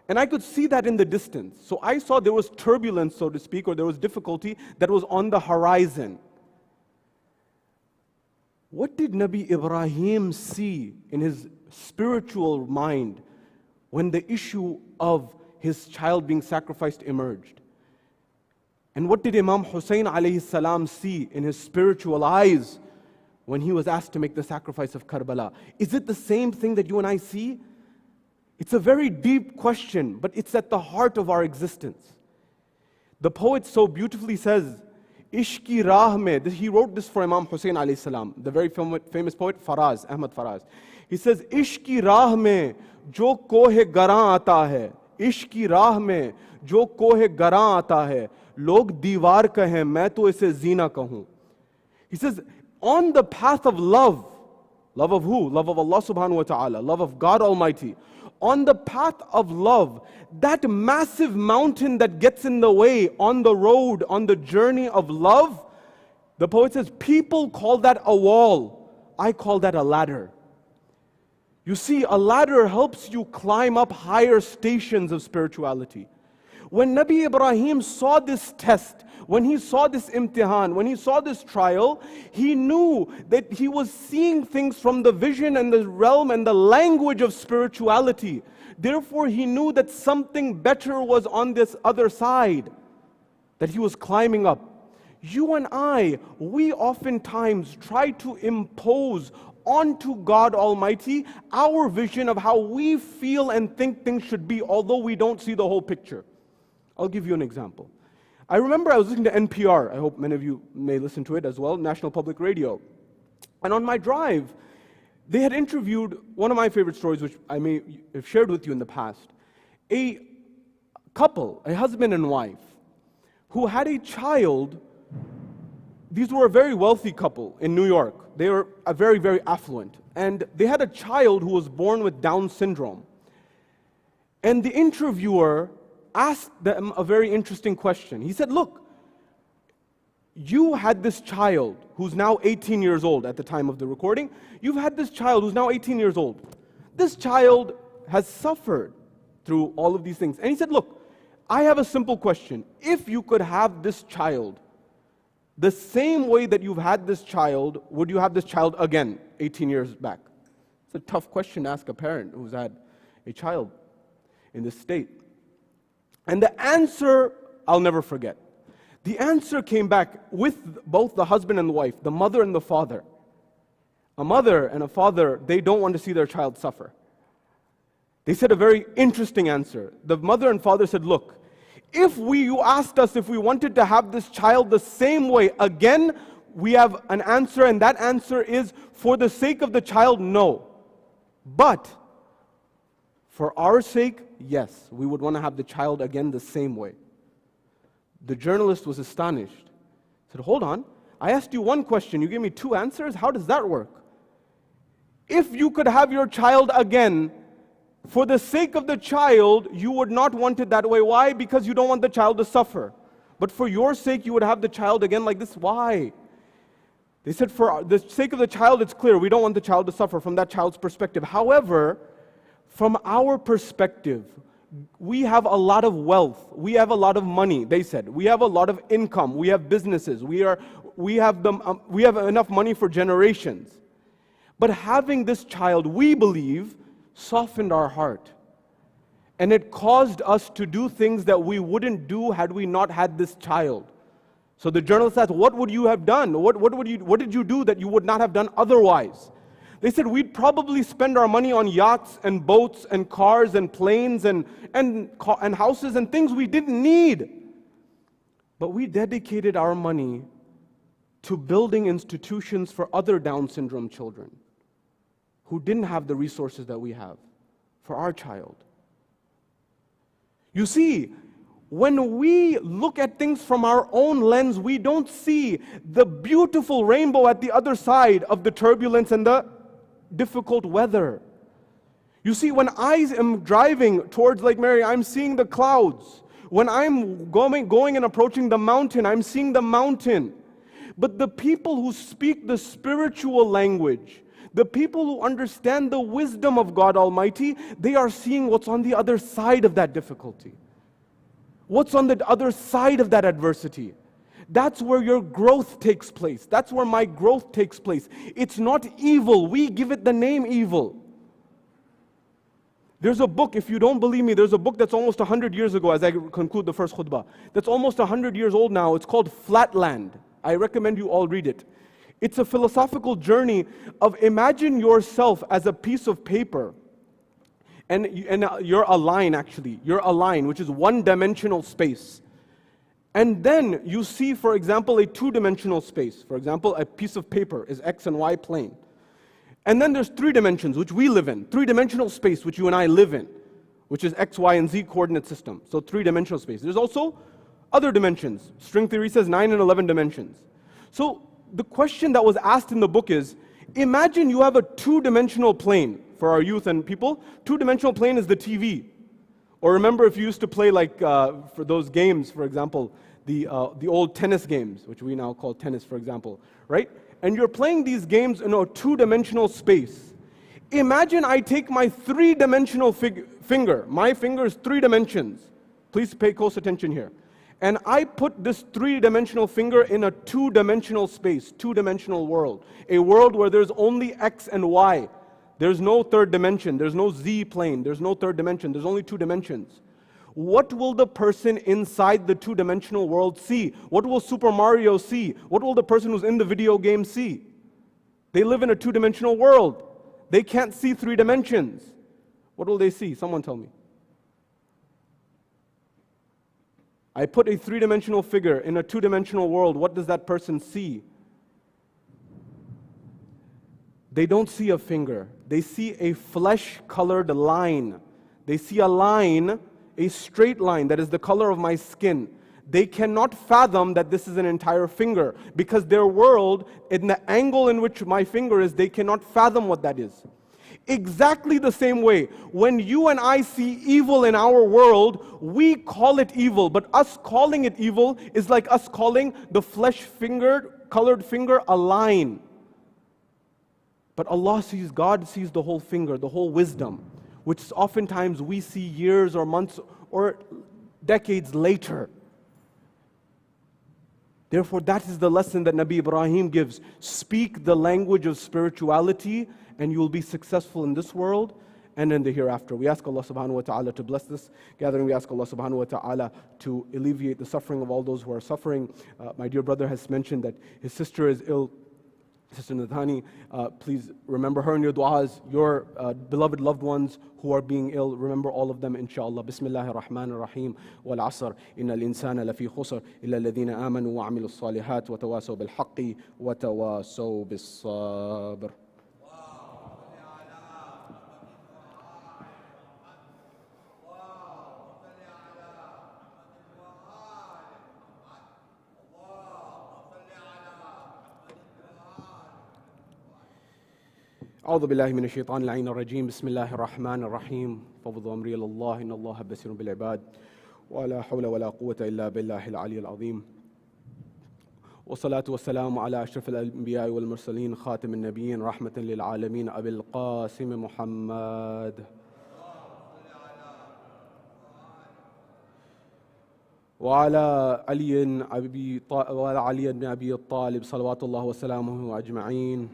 And I could see that in the distance. So I saw there was turbulence, so to speak, or there was difficulty that was on the horizon. What did Nabi Ibrahim see in his spiritual mind when the issue of his child being sacrificed emerged? And what did Imam Hussein alayhi salam see in his spiritual eyes when he was asked to make the sacrifice of Karbala? Is it the same thing that you and I see? It's a very deep question, but it's at the heart of our existence. The poet so beautifully says, Ishki Rah mein, he wrote this for Imam Hussein alayhi salam, the very famous poet Faraz, Ahmad Faraz. He says, Ishki Rah mein jo kohe garan aata hai, Ishki Rah mein jo kohe garan aata hai, log diwar kahe, main to ise zina kahun. He says, on the path of love of who? Love of Allah subhanahu wa ta'ala, love of God Almighty. On the path of love, that massive mountain that gets in the way on the road, on the journey of love, the poet says, people call that a wall. I call that a ladder. You see, a ladder helps you climb up higher stations of spirituality. When Nabi Ibrahim saw this test, when he saw this imtihan, when he saw this trial, he knew that he was seeing things from the vision and the realm and the language of spirituality. Therefore, he knew that something better was on this other side, that he was climbing up. You and I, we oftentimes try to impose onto God Almighty our vision of how we feel and think things should be, although we don't see the whole picture. I'll give you an example. I remember I was listening to NPR. I hope many of you may listen to it as well, National Public Radio. And on my drive, they had interviewed one of my favorite stories, which I may have shared with you in the past. A couple, a husband and wife, who had a child. These were a very wealthy couple in New York. They were very, very affluent. And they had a child who was born with Down syndrome. And the interviewer asked them a very interesting question. He said, look, you had this child who's now 18 years old at the time of the recording. You've had this child who's now 18 years old. This child has suffered through all of these things. And he said, look, I have a simple question. If you could have this child the same way that you've had this child, would you have this child again 18 years back? It's a tough question to ask a parent who's had a child in this state. And the answer, I'll never forget. The answer came back with both the husband and the wife, the mother and the father. A mother and a father, they don't want to see their child suffer. They said a very interesting answer. The mother and father said, look, if you asked us if we wanted to have this child the same way again, we have an answer, and that answer is, for the sake of the child, no. But for our sake, yes, we would want to have the child again the same way. The journalist was astonished. He said, hold on, I asked you one question, you gave me two answers? How does that work? If you could have your child again, for the sake of the child, you would not want it that way. Why? Because you don't want the child to suffer. But for your sake, you would have the child again like this. Why? They said, for the sake of the child, it's clear. We don't want the child to suffer from that child's perspective. However, from our perspective, we have a lot of wealth. We have a lot of money, they said. We have a lot of income. We have businesses. We have enough money for generations. But having this child, we believe, softened our heart. And it caused us to do things that we wouldn't do had we not had this child. So the journalist asked, what would you have done? What did you do that you would not have done otherwise? They said we'd probably spend our money on yachts and boats and cars and planes and houses and things we didn't need. But we dedicated our money to building institutions for other Down syndrome children who didn't have the resources that we have for our child. You see, when we look at things from our own lens, we don't see the beautiful rainbow at the other side of the turbulence and the difficult weather. You see, when I am driving towards Lake Mary, I'm seeing the clouds. When I'm going and approaching the mountain, I'm seeing the mountain. But the people who speak the spiritual language, the people who understand the wisdom of God Almighty, they are seeing what's on the other side of that difficulty. What's on the other side of that adversity? That's where your growth takes place. That's where my growth takes place. It's not evil. We give it the name evil. There's a book, if you don't believe me, there's a book that's almost 100 years ago, as I conclude the first khutbah, that's almost 100 years old now. It's called Flatland. I recommend you all read it. It's a philosophical journey of imagine yourself as a piece of paper. And you're a line, actually. You're a line, which is one-dimensional space. And then you see, for example, a two-dimensional space. For example, a piece of paper is X and Y plane. And then there's three dimensions, which we live in. Three-dimensional space, which you and I live in, which is X, Y, and Z coordinate system. So three-dimensional space. There's also other dimensions. String theory says 9 and 11 dimensions. So the question that was asked in the book is, imagine you have a two-dimensional plane. For our youth and people, two-dimensional plane is the TV. Or remember if you used to play like, for those games, for example, the old tennis games, which we now call tennis, for example, right? And you're playing these games in a two-dimensional space. Imagine I take my three-dimensional finger. My finger is 3 dimensions. Please pay close attention here. And I put this three-dimensional finger in a two-dimensional space, two-dimensional world. A world where there's only X and Y. There's no third dimension. There's no Z plane. There's no third dimension. There's only 2 dimensions. What will the person inside the two-dimensional world see? What will Super Mario see? What will the person who's in the video game see? They live in a two-dimensional world. They can't see 3 dimensions. What will they see? Someone tell me. I put a 3-dimensional figure in a 2-dimensional world. What does that person see? They don't see a finger. They see a flesh-colored line. They see a line, a straight line that is the color of my skin. They cannot fathom that this is an entire finger because their world, in the angle in which my finger is, they cannot fathom what that is. Exactly the same way, when you and I see evil in our world, we call it evil, but us calling it evil is like us calling the flesh-colored finger a line. But Allah sees, God sees the whole finger, the whole wisdom, which oftentimes we see years or months or decades later. Therefore, that is the lesson that Nabi Ibrahim gives. Speak the language of spirituality and you will be successful in this world and in the hereafter. We ask Allah subhanahu wa ta'ala to bless this gathering. We ask Allah subhanahu wa ta'ala to alleviate the suffering of all those who are suffering. My dear brother has mentioned that his sister is ill. Sister Nathani, please remember her in your du'as, your beloved loved ones who are being ill. Remember all of them, inshallah. Bismillahir Rahmanir Rahim. Wal asr. Innal insana lafi khusr. Illa alladhina amanu wa amilus salihat wa tawasaw bil haqqi wa tawasaw bis sabr. أعوذ بالله من الشيطان اللعين الرجيم بسم الله الرحمن الرحيم فوض أمري إلى الله إن الله بصير بالعباد ولا حول ولا قوة إلا بالله العلي العظيم والصلاة والسلام على أشرف الأنبياء والمرسلين خاتم النبيين رحمة للعالمين أبي القاسم محمد وعلى علي بن أبي طالب صلوات الله وسلامه أجمعين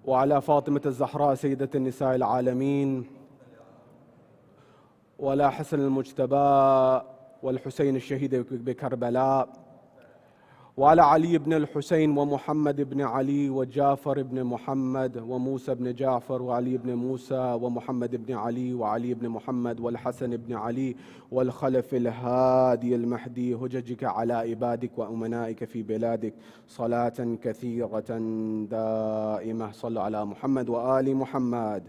وعلى فاطمة الزهراء سيدة النساء العالمين وعلى حسن المجتبى والحسين الشهيد بكربلاء وعلى علي بن الحسين ومحمد بن علي وجعفر بن محمد وموسى بن جعفر وعلي بن موسى ومحمد بن علي وعلي بن محمد والحسن بن علي والخلف الهادي المهدي هججك على عبادك وأمنائك في بلادك صلاة كثيرة دائمة صلوا على محمد وآل محمد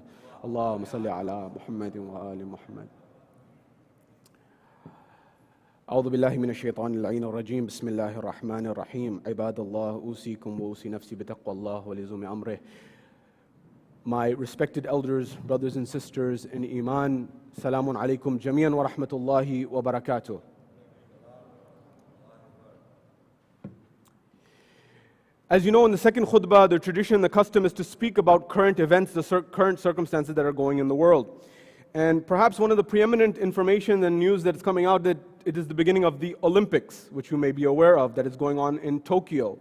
اللهم صل على محمد وآل محمد. أعوذ بالله من الشيطان اللعين الرجيم بسم الله الرحمن الرحيم عباد الله أوصيكم وأوصي نفسي بتقوى الله ولزوم أمره. My respected elders, brothers and sisters in Iman, Salamun alaykum jami'an wa rahmatullahi wa barakatuh. As you know, in the second khutbah, the tradition, the custom is to speak about current events, the current circumstances that are going in the world. And perhaps one of the preeminent information and news that's coming out that it is the beginning of the Olympics, which you may be aware of, that is going on in Tokyo.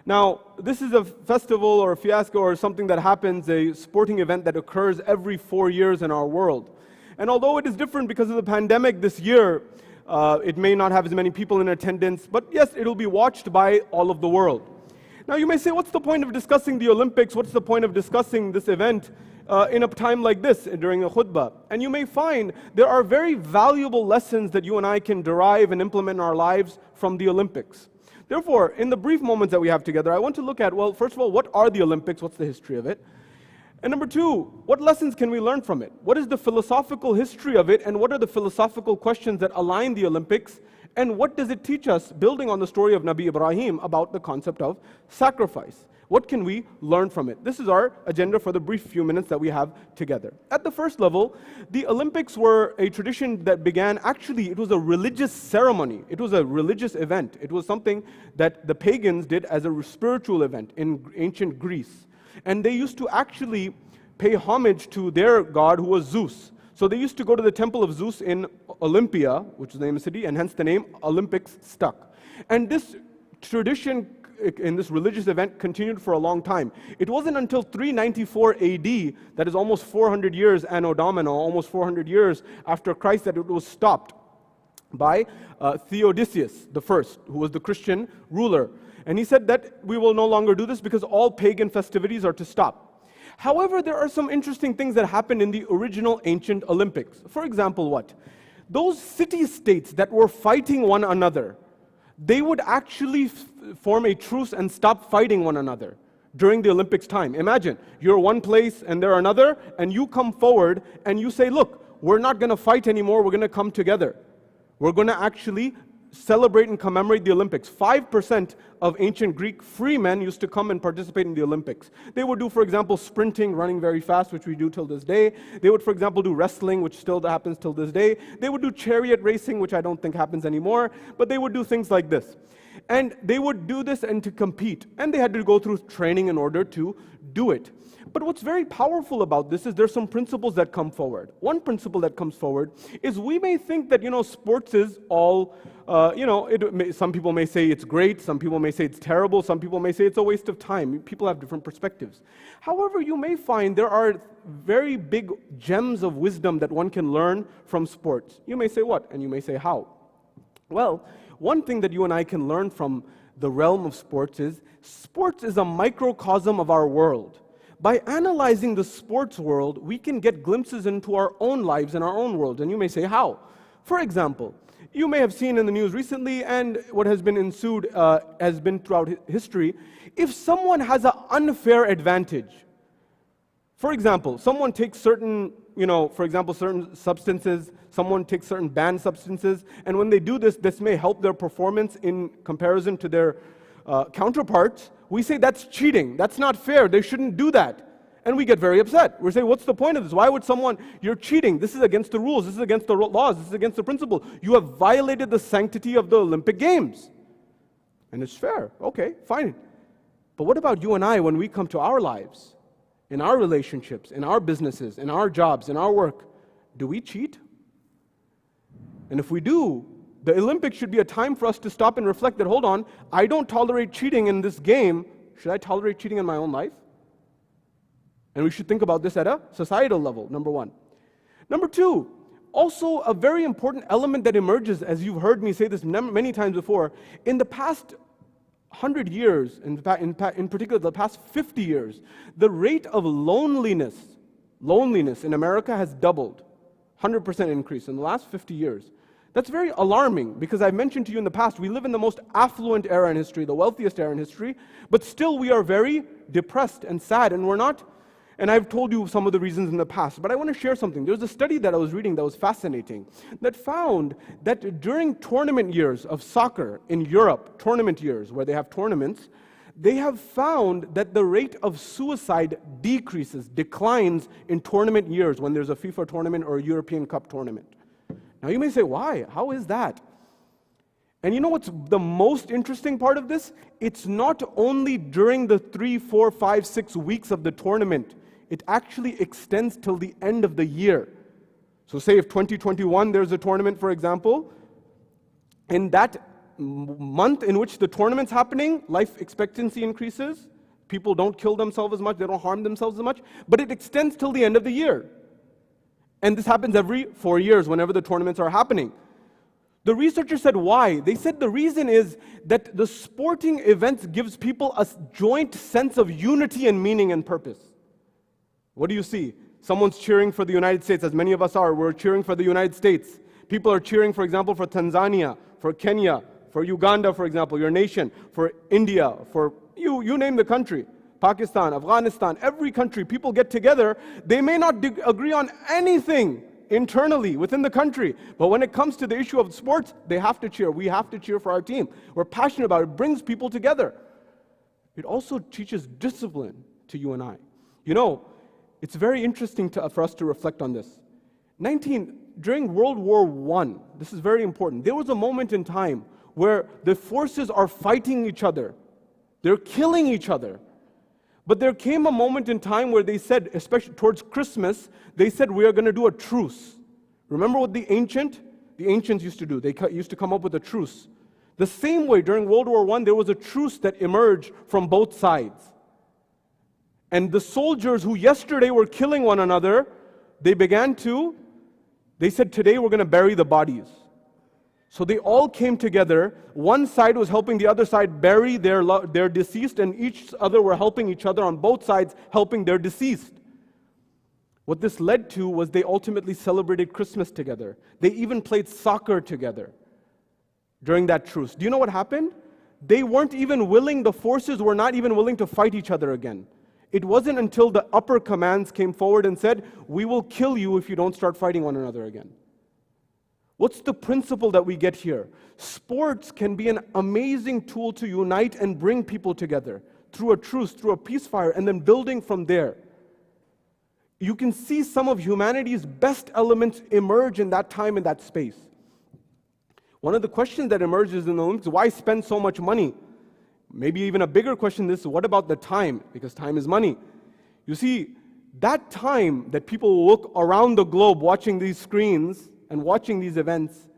Now, this is a festival or a fiasco or something that happens, a sporting event that occurs every 4 years in our world. And although it is different because of the pandemic this year, it may not have as many people in attendance, but yes, it will be watched by all of the world. Now you may say, what's the point of discussing the Olympics? What's the point of discussing this event in a time like this during a khutbah? And you may find there are very valuable lessons that you and I can derive and implement in our lives from the Olympics. Therefore, in the brief moments that we have together, I want to look at, well, first of all, what are the Olympics? What's the history of it? And number two, what lessons can we learn from it? What is the philosophical history of it? And what are the philosophical questions that align the Olympics? And what does it teach us, building on the story of Nabi Ibrahim, about the concept of sacrifice? What can we learn from it? This is our agenda for the brief few minutes that we have together. At the first level, the Olympics were a tradition that began, actually, it was a religious ceremony. It was a religious event. It was something that the pagans did as a spiritual event in ancient Greece. And they used to actually pay homage to their god, who was Zeus. So they used to go to the temple of Zeus in Olympia, which is the name of the city, and hence the name Olympics stuck. And this tradition in this religious event continued for a long time. It wasn't until 394 AD, that is almost 400 years Anno Domini, almost 400 years after Christ, that it was stopped by Theodosius I, who was the Christian ruler. And he said that we will no longer do this because all pagan festivities are to stop. However, there are some interesting things that happened in the original ancient Olympics. For example, what? Those city-states that were fighting one another, they would actually form a truce and stop fighting one another during the Olympics time. Imagine, you're one place and they're another, and you come forward and you say, look, we're not going to fight anymore, we're going to come together. We're going to actually celebrate and commemorate the Olympics. 5% of ancient Greek free men used to come and participate in the Olympics. They would do, for example, sprinting, running very fast, which we do till this day. They would, for example, do wrestling, which still happens till this day. They would do chariot racing, which I don't think happens anymore, but they would do things like this. And they would do this and to compete. And they had to go through training in order to do it. But what's very powerful about this is there's some principles that come forward. One principle that comes forward is we may think that, sports is all, some people may say it's great, some people may say it's terrible, some people may say it's a waste of time. People have different perspectives. However, you may find there are very big gems of wisdom that one can learn from sports. You may say what? And you may say how? Well, one thing that you and I can learn from the realm of sports is a microcosm of our world. By analyzing the sports world, we can get glimpses into our own lives and our own world. And you may say, how? For example, you may have seen in the news recently, and what has been ensued has been throughout history, if someone has an unfair advantage, for example, someone takes certain, certain substances, someone takes certain banned substances, and when they do this, this may help their performance in comparison to their counterparts. We say that's cheating, that's not fair, they shouldn't do that. And we get very upset. We say, what's the point of this? Why would you're cheating, this is against the rules, this is against the laws, this is against the principle. You have violated the sanctity of the Olympic Games. And it's fair, okay, fine. But what about you and I when we come to our lives, in our relationships, in our businesses, in our jobs, in our work? Do we cheat? And if we do, the Olympics should be a time for us to stop and reflect that, hold on, I don't tolerate cheating in this game. Should I tolerate cheating in my own life? And we should think about this at a societal level, number one. Number two, also a very important element that emerges, as you've heard me say this many times before, in the past 100 years, in particular the past 50 years, the rate of loneliness in America has doubled. 100% increase in the last 50 years. That's very alarming because I mentioned to you in the past, we live in the most affluent era in history, the wealthiest era in history, but still we are very depressed and sad, and we're not. And I've told you some of the reasons in the past, but I want to share something. There's a study that I was reading that was fascinating, that found that during tournament years of soccer in Europe, tournament years where they have tournaments, they have found that the rate of suicide declines in tournament years when there's a FIFA tournament or a European Cup tournament. Now you may say, why? How is that? And you know what's the most interesting part of this? It's not only during the 3, 4, 5, 6 weeks of the tournament. It actually extends till the end of the year. So say if 2021 there's a tournament, for example, in that month in which the tournament's happening, life expectancy increases. People don't kill themselves as much, they don't harm themselves as much, but it extends till the end of the year. And this happens every 4 years whenever the tournaments are happening. The researchers said why? They said the reason is that the sporting events gives people a joint sense of unity and meaning and purpose. What do you see? Someone's cheering for the United States, as many of us are. We're cheering for the United States. People are cheering, for example, for Tanzania, for Kenya, for Uganda, for example, your nation, for India, for you name the country. Pakistan, Afghanistan, every country, people get together. They may not agree on anything internally within the country, but when it comes to the issue of sports, they have to cheer. We have to cheer for our team. We're passionate about it. It brings people together. It also teaches discipline to you and I. You know, it's very interesting for us to reflect on this. During World War I, this is very important, there was a moment in time where the forces are fighting each other. They're killing each other. But there came a moment in time where they said, especially towards Christmas, they said, we are going to do a truce. Remember what the ancients used to do? They used to come up with a truce. The same way, during World War I, there was a truce that emerged from both sides. And the soldiers who yesterday were killing one another, they said, today we're going to bury the bodies. So they all came together. One side was helping the other side bury their deceased, and each other were helping each other on both sides, helping their deceased. What this led to was they ultimately celebrated Christmas together. They even played soccer together during that truce. Do you know what happened? They weren't even willing, the forces were not even willing to fight each other again. It wasn't until the upper commands came forward and said, we will kill you if you don't start fighting one another again. What's the principle that we get here? Sports can be an amazing tool to unite and bring people together through a truce, through a peacefire, and then building from there. You can see some of humanity's best elements emerge in that time, in that space. One of the questions that emerges in the Olympics is why spend so much money? Maybe even a bigger question is, what about the time? Because time is money. You see, that time that people will look around the globe watching these screens and watching these events,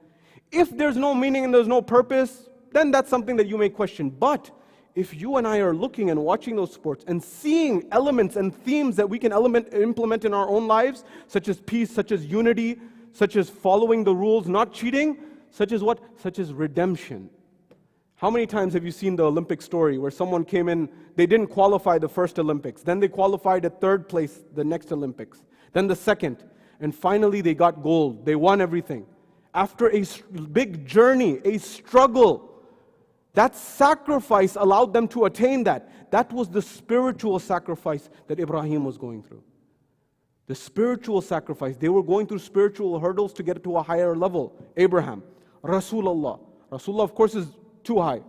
if there's no meaning and there's no purpose, then that's something that you may question. But if you and I are looking and watching those sports and seeing elements and themes that we can implement in our own lives, such as peace, such as unity, such as following the rules, not cheating, such as what? Such as redemption. How many times have you seen the Olympic story where someone came in, they didn't qualify the first Olympics, then they qualified at third place the next Olympics, then the second, and finally they got gold. They won everything. After a big journey, a struggle, that sacrifice allowed them to attain that. That was the spiritual sacrifice that Ibrahim was going through. The spiritual sacrifice. They were going through spiritual hurdles to get to a higher level. Abraham, Rasulullah. Rasulullah, of course, is too high.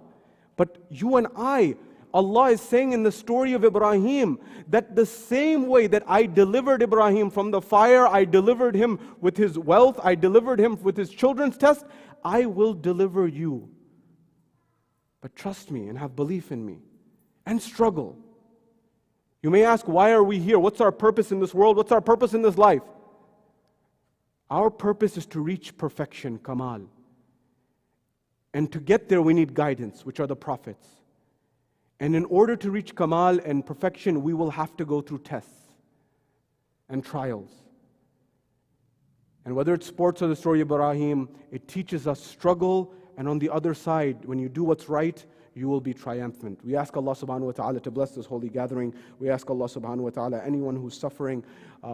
But you and I, Allah is saying in the story of Ibrahim that the same way that I delivered Ibrahim from the fire, I delivered him with his wealth, I delivered him with his children's test, I will deliver you. But trust me and have belief in me and struggle. You may ask, why are we here? What's our purpose in this world? What's our purpose in this life? Our purpose is to reach perfection, Kamal. And to get there, we need guidance, which are the prophets. And in order to reach Kamal and perfection, we will have to go through tests and trials. And whether it's sports or the story of Ibrahim, it teaches us struggle, and on the other side, when you do what's right, you will be triumphant. We ask Allah subhanahu wa ta'ala to bless this holy gathering. We ask Allah subhanahu wa ta'ala, anyone who's suffering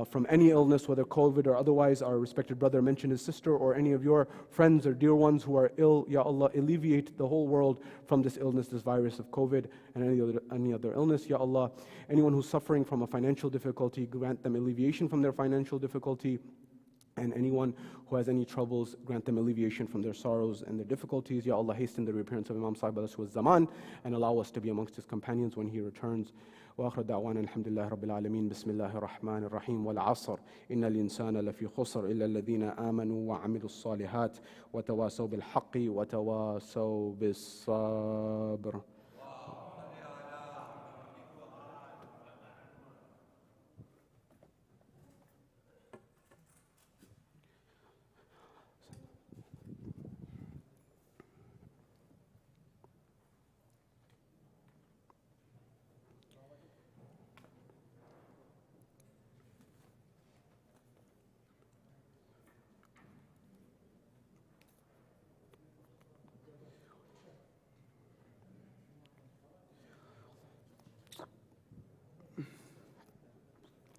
from any illness, whether COVID or otherwise, our respected brother mentioned his sister, or any of your friends or dear ones who are ill, Ya Allah, alleviate the whole world from this illness, this virus of COVID and any other illness, Ya Allah. Anyone who's suffering from a financial difficulty, grant them alleviation from their financial difficulty. And anyone who has any troubles, grant them alleviation from their sorrows and their difficulties. Ya Allah, hasten the reappearance of Imam Sahib al-Zaman and allow us to be amongst his companions when he returns. وآخر دعوانا الحمد لله رب العالمين بسم الله الرحمن الرحيم والعصر إن الإنسان لفي خسر إلا الذين آمنوا وعملوا الصالحات وتواصوا بالحق وتواصوا بالصبر.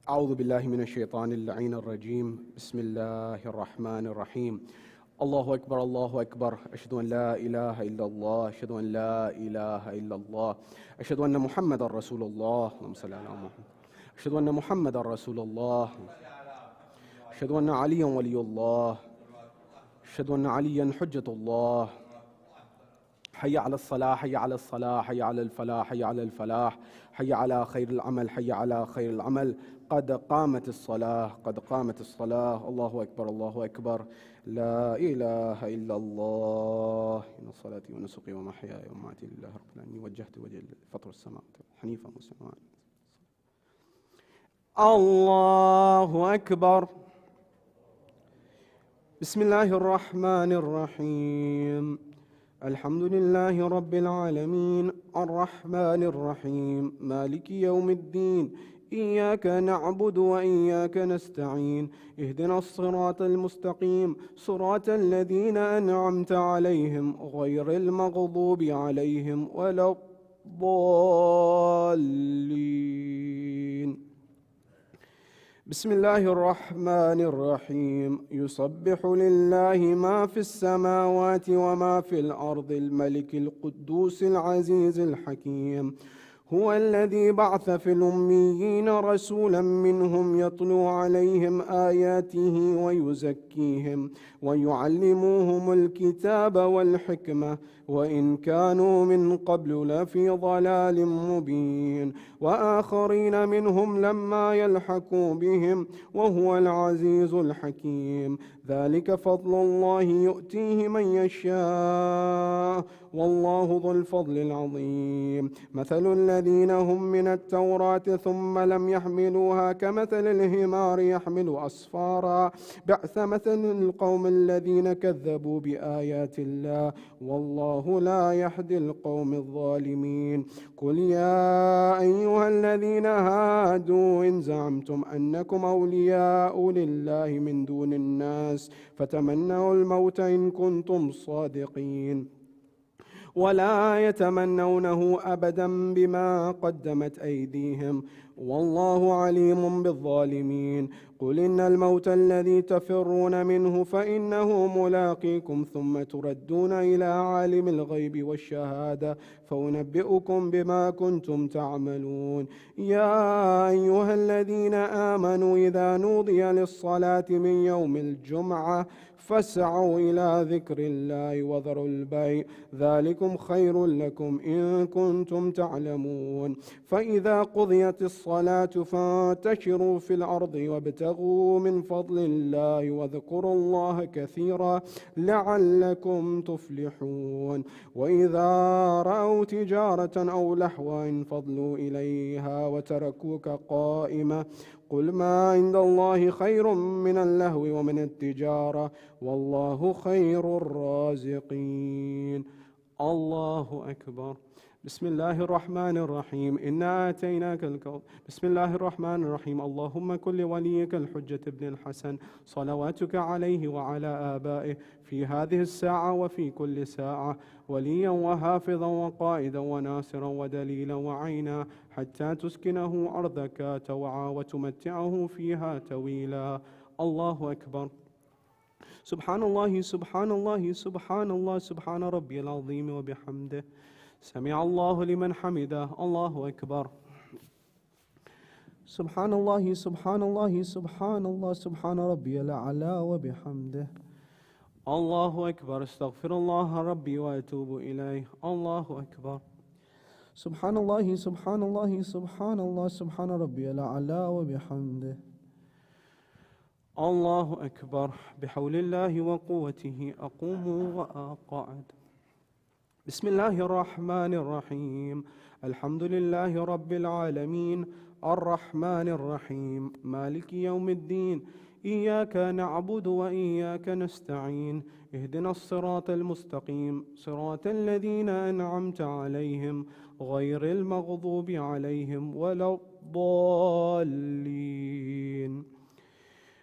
أعوذ بالله من الشيطان اللعين الرجيم بسم الله الرحمن الرحيم الله أكبر الله أكبر أشهد أن لا إله إلا الله أشهد أن لا إله إلا الله أشهد أن محمد رسول الله اللهم صل على محمد أشهد أن محمد رسول الله أشهد أن عليا ولي الله أشهد أن عليا حجة الله حي على الصلاة حي على الصلاة حي على الفلاح حي على الفلاح حي على خير العمل حي على خير العمل قد قامت الصلاة قد قامت الصلاة الله أكبر الله أكبر لا إله إلا الله إن صلاتي ونسكي ومحياي ومماتي لله رب العالمين وجهت وجهي لفطر السماوات حنيفا مسلما الله أكبر بسم الله الرحمن الرحيم الحمد لله رب العالمين الرحمن الرحيم مالك يوم الدين إياك نعبد وإياك نستعين اهدنا الصراط المستقيم صراط الذين أنعمت عليهم غير المغضوب عليهم ولا الضالين بسم الله الرحمن الرحيم يسبح لله ما في السماوات وما في الأرض الملك القدوس العزيز الحكيم هو الذي بعث في الأميين رسولا منهم يتلو عليهم آياته ويزكيهم ويعلموهم الكتاب والحكمة وإن كانوا من قبل لفي ضلال مبين وآخرين منهم لما يلحقوا بهم وهو العزيز الحكيم ذلك فضل الله يؤتيه من يشاء والله ذو الفضل العظيم مثل الذين هم من التوراة ثم لم يحملوها كمثل الحمار يحمل أسفارا بئس مثل القوم الذين كذبوا بآيات الله والله لا يهدي القوم الظالمين قل يا أيها الذين هادوا إن زعمتم أنكم أولياء لله من دون الناس فتمنوا الموت إن كنتم صادقين ولا يتمنونه أبدا بما قدمت أيديهم والله عليم بالظالمين قل إن الموت الذي تفرون منه فإنه ملاقيكم ثم تردون إلى عالم الغيب والشهادة فأنبئكم بما كنتم تعملون يا أيها الذين آمنوا إذا نودي للصلاة من يوم الجمعة فاسعوا إلى ذكر الله وذروا البيع ذلكم خير لكم إن كنتم تعلمون فإذا قضيت الصلاة فانتشروا في الأرض وابتغوا من فضل الله واذكروا الله كثيرا لعلكم تفلحون وإذا رأوا تجارة أو لهوا انفضوا إليها وتركوك قائمة قل ما عند الله خير من اللهو ومن التجارة والله خير الرازقين الله أكبر بسم الله الرحمن الرحيم إنا آتيناك الكوثر. بسم الله الرحمن الرحيم اللهم كن لوليك الحجة ابن الحسن صلواتك عليه وعلى آبائه في هذه الساعة وفي كل ساعة وليا وحافظا وقائدا وناصرا ودليلا وعينا حتى تسكنه أرضك توعى وتمتعه فيها طويلا. الله أكبر. سبحان الله سبحان الله سبحان الله سبحان ربي العظيم وبحمده. سمع الله لمن حمده. الله أكبر. سبحان الله سبحان الله سبحان الله سبحان ربي الأعلى وبحمده. الله أكبر. استغفر الله ربي وأتوب إليه. الله أكبر. سبحان الله سبحان الله سبحان الله سبحان ربي الأعلى وبحمده. الله أكبر. بحول الله وقوته أقوم وأقعد. بسم الله الرحمن الرحيم الحمد لله رب العالمين الرحمن الرحيم مالك يوم الدين إياك نعبد وإياك نستعين اهدنا الصراط المستقيم صراط الذين أنعمت عليهم غير المغضوب عليهم ولا الضالين.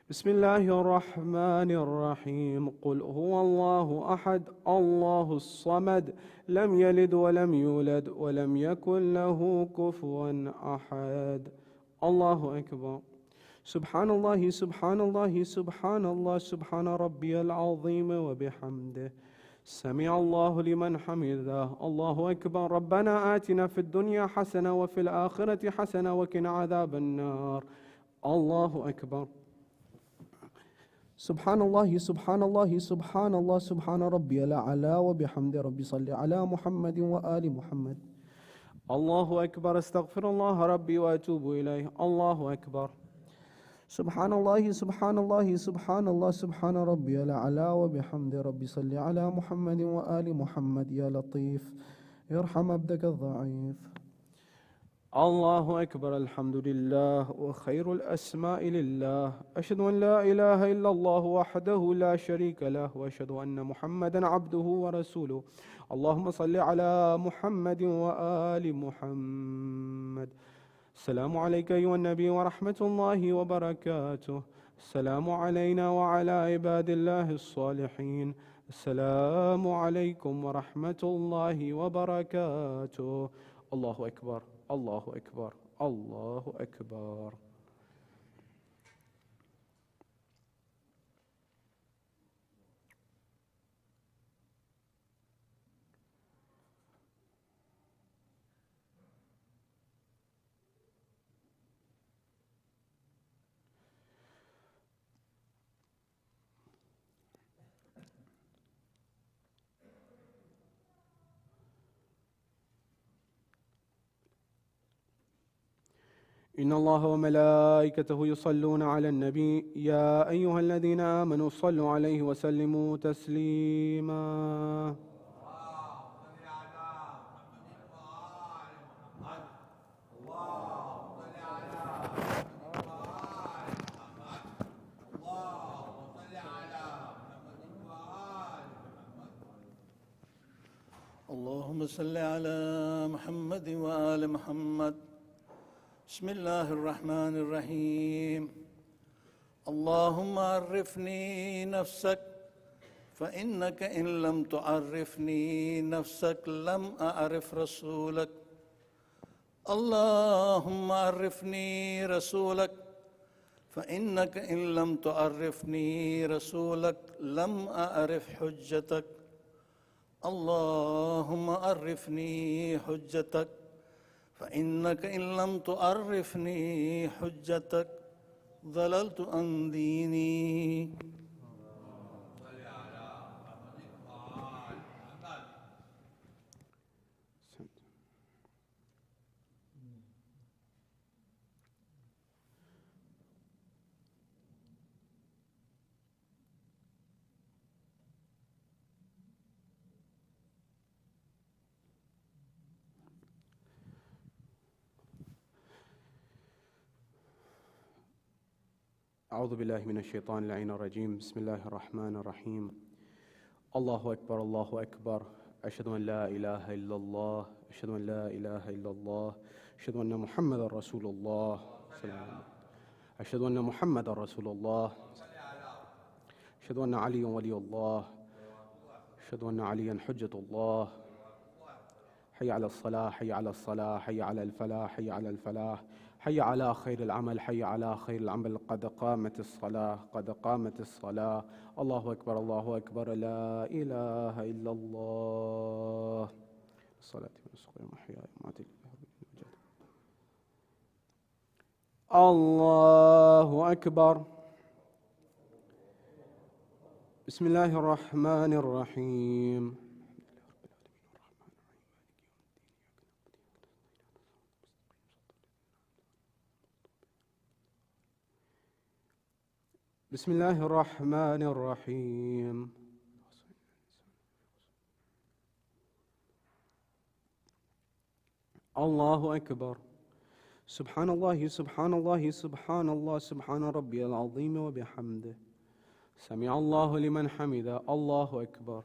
بسم الله الرحمن الرحيم قل هو الله أحد الله الصمد لم يلد ولم يولد ولم يكن له كفوا أحد. الله أكبر. سبحان الله سبحان الله سبحان الله سبحان ربي العظيم وبحمده. سمع الله لمن حمده. الله أكبر. ربنا آتنا في الدنيا حسنة وفي الآخرة حسنة وقنا عذاب النار. الله أكبر. سبحان الله سبحان الله سبحان الله سبحان ربي الأعلى وبحمد ربي صل على محمد وآل محمد. الله أكبر. استغفر الله ربي وأتوب إليه. الله أكبر. سبحان الله سبحان الله سبحان الله سبحان ربي الأعلى وبحمد ربي صل على محمد وآل محمد. يا لطيف ارحم عبدك الضعيف. الله أكبر. الحمد لله وخير الأسماء لله. أشهد أن لا إله إلا الله وحده لا شريك له وأشهد أن محمدا عبده ورسوله. اللهم صل على محمد وآل محمد. السلام عليك أيها النبي ورحمة الله وبركاته. السلام علينا وعلى عباد الله الصالحين. السلام عليكم ورحمة الله وبركاته. الله أكبر. الله أكبر. الله أكبر. إن الله وملائكته يصلون على النبي يا أيها الذين آمنوا صلوا عليه وسلموا تسليما. اللهم صل على محمد وآل محمد. بسم الله الرحمن الرحيم. اللهم عرفني نفسك فإنك إن لم تعرفني نفسك لم أعرف رسولك. اللهم عرفني رسولك فإنك إن لم تعرفني رسولك لم أعرف حجتك. اللهم عرفني حجتك فإنك إن لم تعرفني حجتك ضللت عن ديني. أعوذ بالله من الشيطان اللعين الرجيم. بسم الله الرحمن الرحيم. الله أكبر. الله أكبر. أشهد أن لا إله إلا الله أشهد أن لا إله إلا الله أشهد أن محمد رسول الله أشهد أن محمد رسول الله أشهد أن علي ولي الله أشهد أن عليا حجة الله حي على الصلاة حي على الصلاة حي على الفلاح حي على الفلاح حي على خير العمل حي على خير العمل قد قامت الصلاة قد قامت الصلاة الله أكبر الله أكبر لا إله إلا الله الصلاة والسلام محياي ومماتي الله أكبر بسم الله الرحمن الرحيم بسم الله الرحمن الرحيم الله أكبر سبحان الله سبحان الله سبحان الله سبحان ربي العظيم وبحمده سمع الله لمن حمده الله أكبر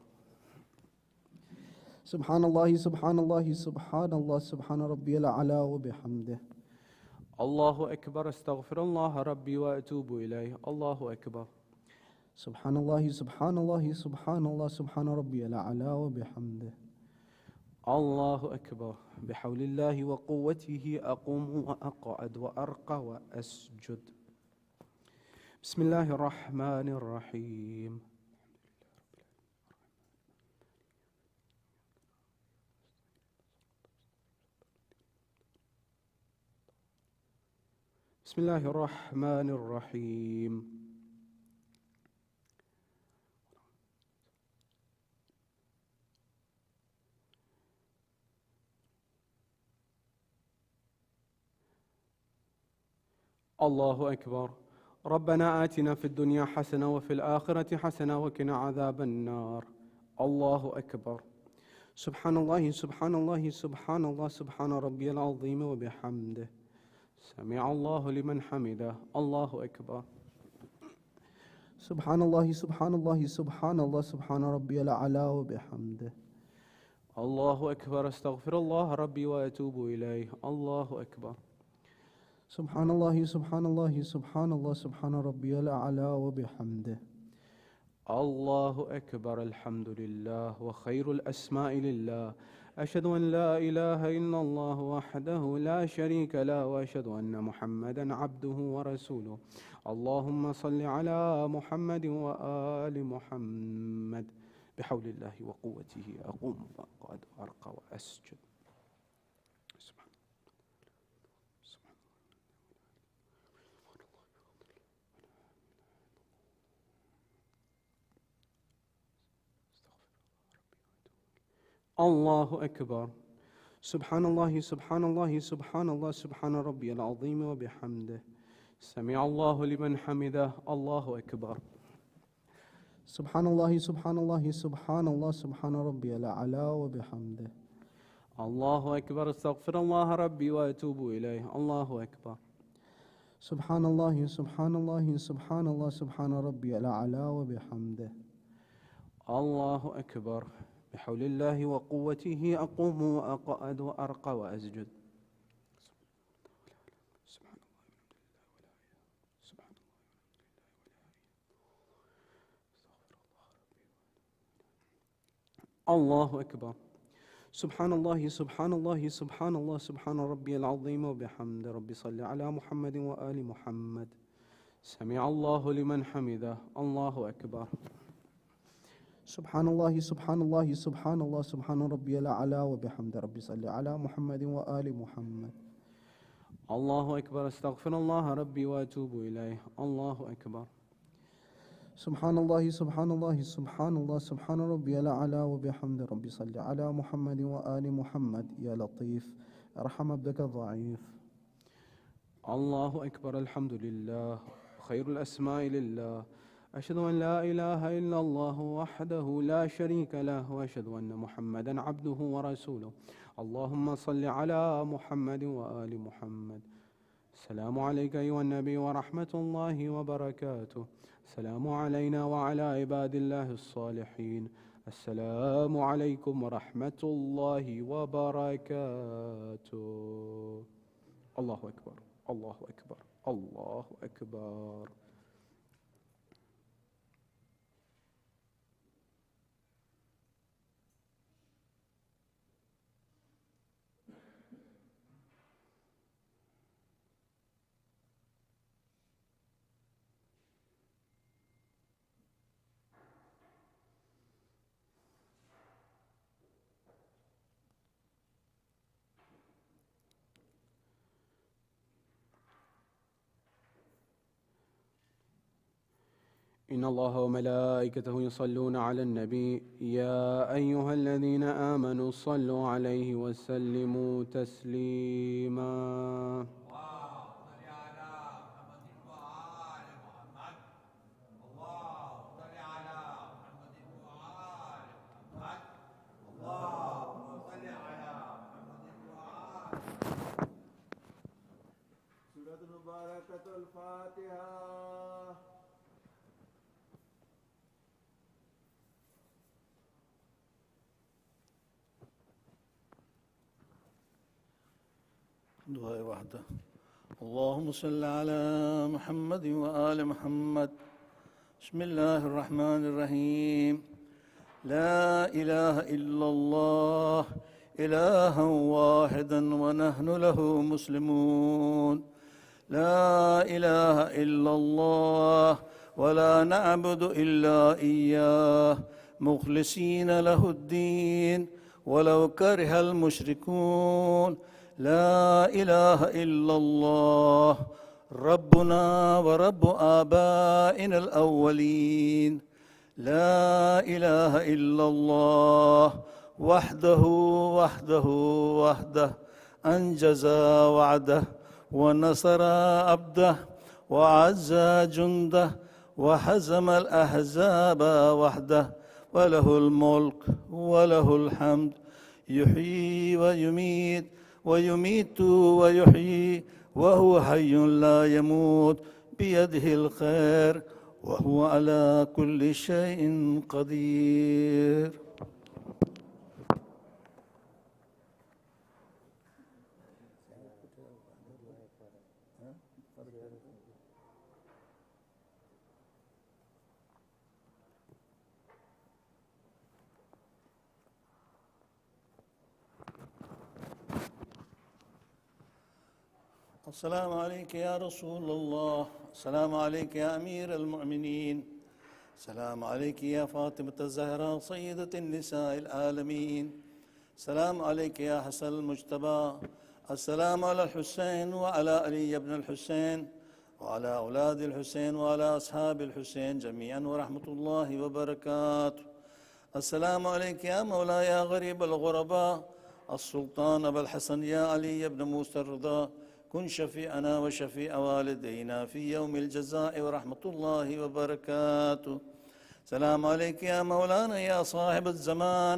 سبحان الله سبحان الله سبحان الله سبحان ربي الأعلى وبحمده الله أكبر استغفر الله ربي وأتوب إليه الله أكبر سبحان الله سبحان الله سبحان الله سبحان ربي الأعلى وبحمده الله أكبر بحول الله وقوته أقوم وأقعد وأرقى وأسجد بسم الله الرحمن الرحيم بسم الله الرحمن الرحيم الله أكبر ربنا آتنا في الدنيا حسنة وفي الآخرة حسنة وقنا عذاب النار الله أكبر سبحان الله سبحان الله سبحان الله سبحان ربي العظيم وبحمده سمع الله لمن حمده الله أكبر سبحان الله سبحان الله سبحان الله سبحان ربي الأعلى وبحمده الله أكبر استغفر الله ربي وأتوب إليه الله أكبر سبحان الله سبحان الله سبحان الله سبحان ربي الأعلى وبحمده الله أكبر الحمد لله وخير الأسماء لله أشهد أن لا إله إلا الله وحده لا شريك له وأشهد أن محمدا عبده ورسوله اللهم صل على محمد وآل محمد بحول الله وقوته أقوم وأقعد وأرقى وأسجد الله أكبر سبحان الله سبحان الله سبحان الله سبحان ربي العظيم وبحمده سمع الله لمن حمده الله أكبر سبحان الله سبحان الله سبحان الله سبحان ربي الأعلى وبحمده الله أكبر استغفر الله ربي وأتوب إليه الله أكبر سبحان الله سبحان الله سبحان الله سبحان ربي الأعلى وبحمده الله أكبر بحول الله وقوته أقوم وأقعد وأرقى وأسجد الله أكبر سبحان الله سبحان الله سبحان الله سبحان ربي العظيم وبحمده ربي صل على محمد وآل محمد سمع الله لمن حمده الله أكبر سبحان الله سبحان الله سبحان الله سبحان ربي الأعلى وبحمده ربي صل على محمد وآل محمد الله أكبر استغفر الله ربي وأتوب إليه الله أكبر سبحان الله سبحان الله سبحان الله سبحان ربي الأعلى وبحمده ربي صل على محمد وآل محمد يا لطيف ارحم عبدك الضعيف الله أكبر الحمد لله خير الأسماء لله أشهد أن لا إله إلا الله وحده لا شريك له وأشهد أن محمدا عبده ورسوله اللهم صل على محمد وآل محمد السلام عليك أيها النبي ورحمة الله وبركاته السلام علينا وعلى عباد الله الصالحين السلام عليكم ورحمة الله وبركاته. الله أكبر، الله أكبر، الله أكبر. إن الله وملائكته يصلون على النبي يا أيها الذين آمنوا صلوا عليه وسلموا تسليما. سورة المباركة الفاتحة. دعاء وحده. اللهم صل على محمد وآل محمد. بسم الله الرحمن الرحيم. لا إله إلا الله إلها واحدا ونحن له مسلمون. لا إله إلا الله ولا نعبد إلا إياه مخلصين له الدين ولو كره المشركون. لا إله إلا الله ربنا ورب آبائنا الأولين. لا إله إلا الله وحده وحده وحده أنجز وعده ونصر عبده وعز جنده وهزم الأحزاب وحده وله الملك وله الحمد يحيي ويميت ويميت ويحيي وهو حي لا يموت بيده الخير وهو على كل شيء قدير. السلام عليك يا رسول الله. السلام عليك يا أمير المؤمنين. السلام عليك يا فاطمة الزهراء سيدة النساء العالمين. السلام عليك يا حسن المجتبى. السلام على الحسين وعلى علي بن الحسين وعلى أولاد الحسين وعلى أصحاب الحسين جميعا ورحمة الله وبركاته. السلام عليك يا مولاي يا غريب الغرباء السلطان أبا الحسن يا علي بن موسى الرضا. كن شفيعنا وشفيع والدينا في يوم الجزاء ورحمة الله وبركاته. السلام عليك يا مولانا يا صاحب الزمان.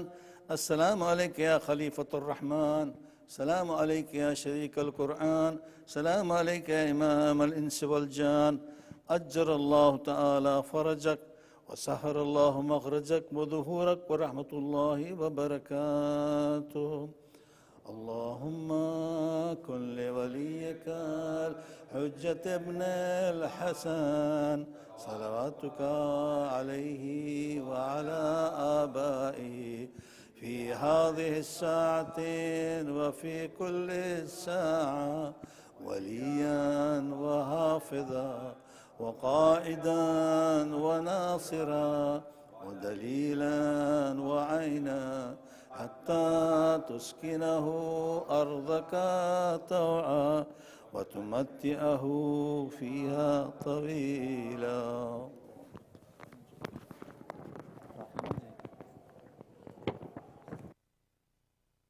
السلام عليك يا خليفة الرحمن. السلام عليك يا شريك القرآن. السلام عليك يا إمام الإنس والجان. أجر الله تعالى فرجك وسهر الله مخرجك وظهورك ورحمة الله وبركاته. اللهم كن لوليك الحجة ابن الحسن صلواتك عليه وعلى آبائه في هذه الساعة وفي كل ساعة وليا وحافظا وقائدا وناصرا ودليلا وعينا حتى تسكنه أرضك طوعا وتمتعه فيها طويلا.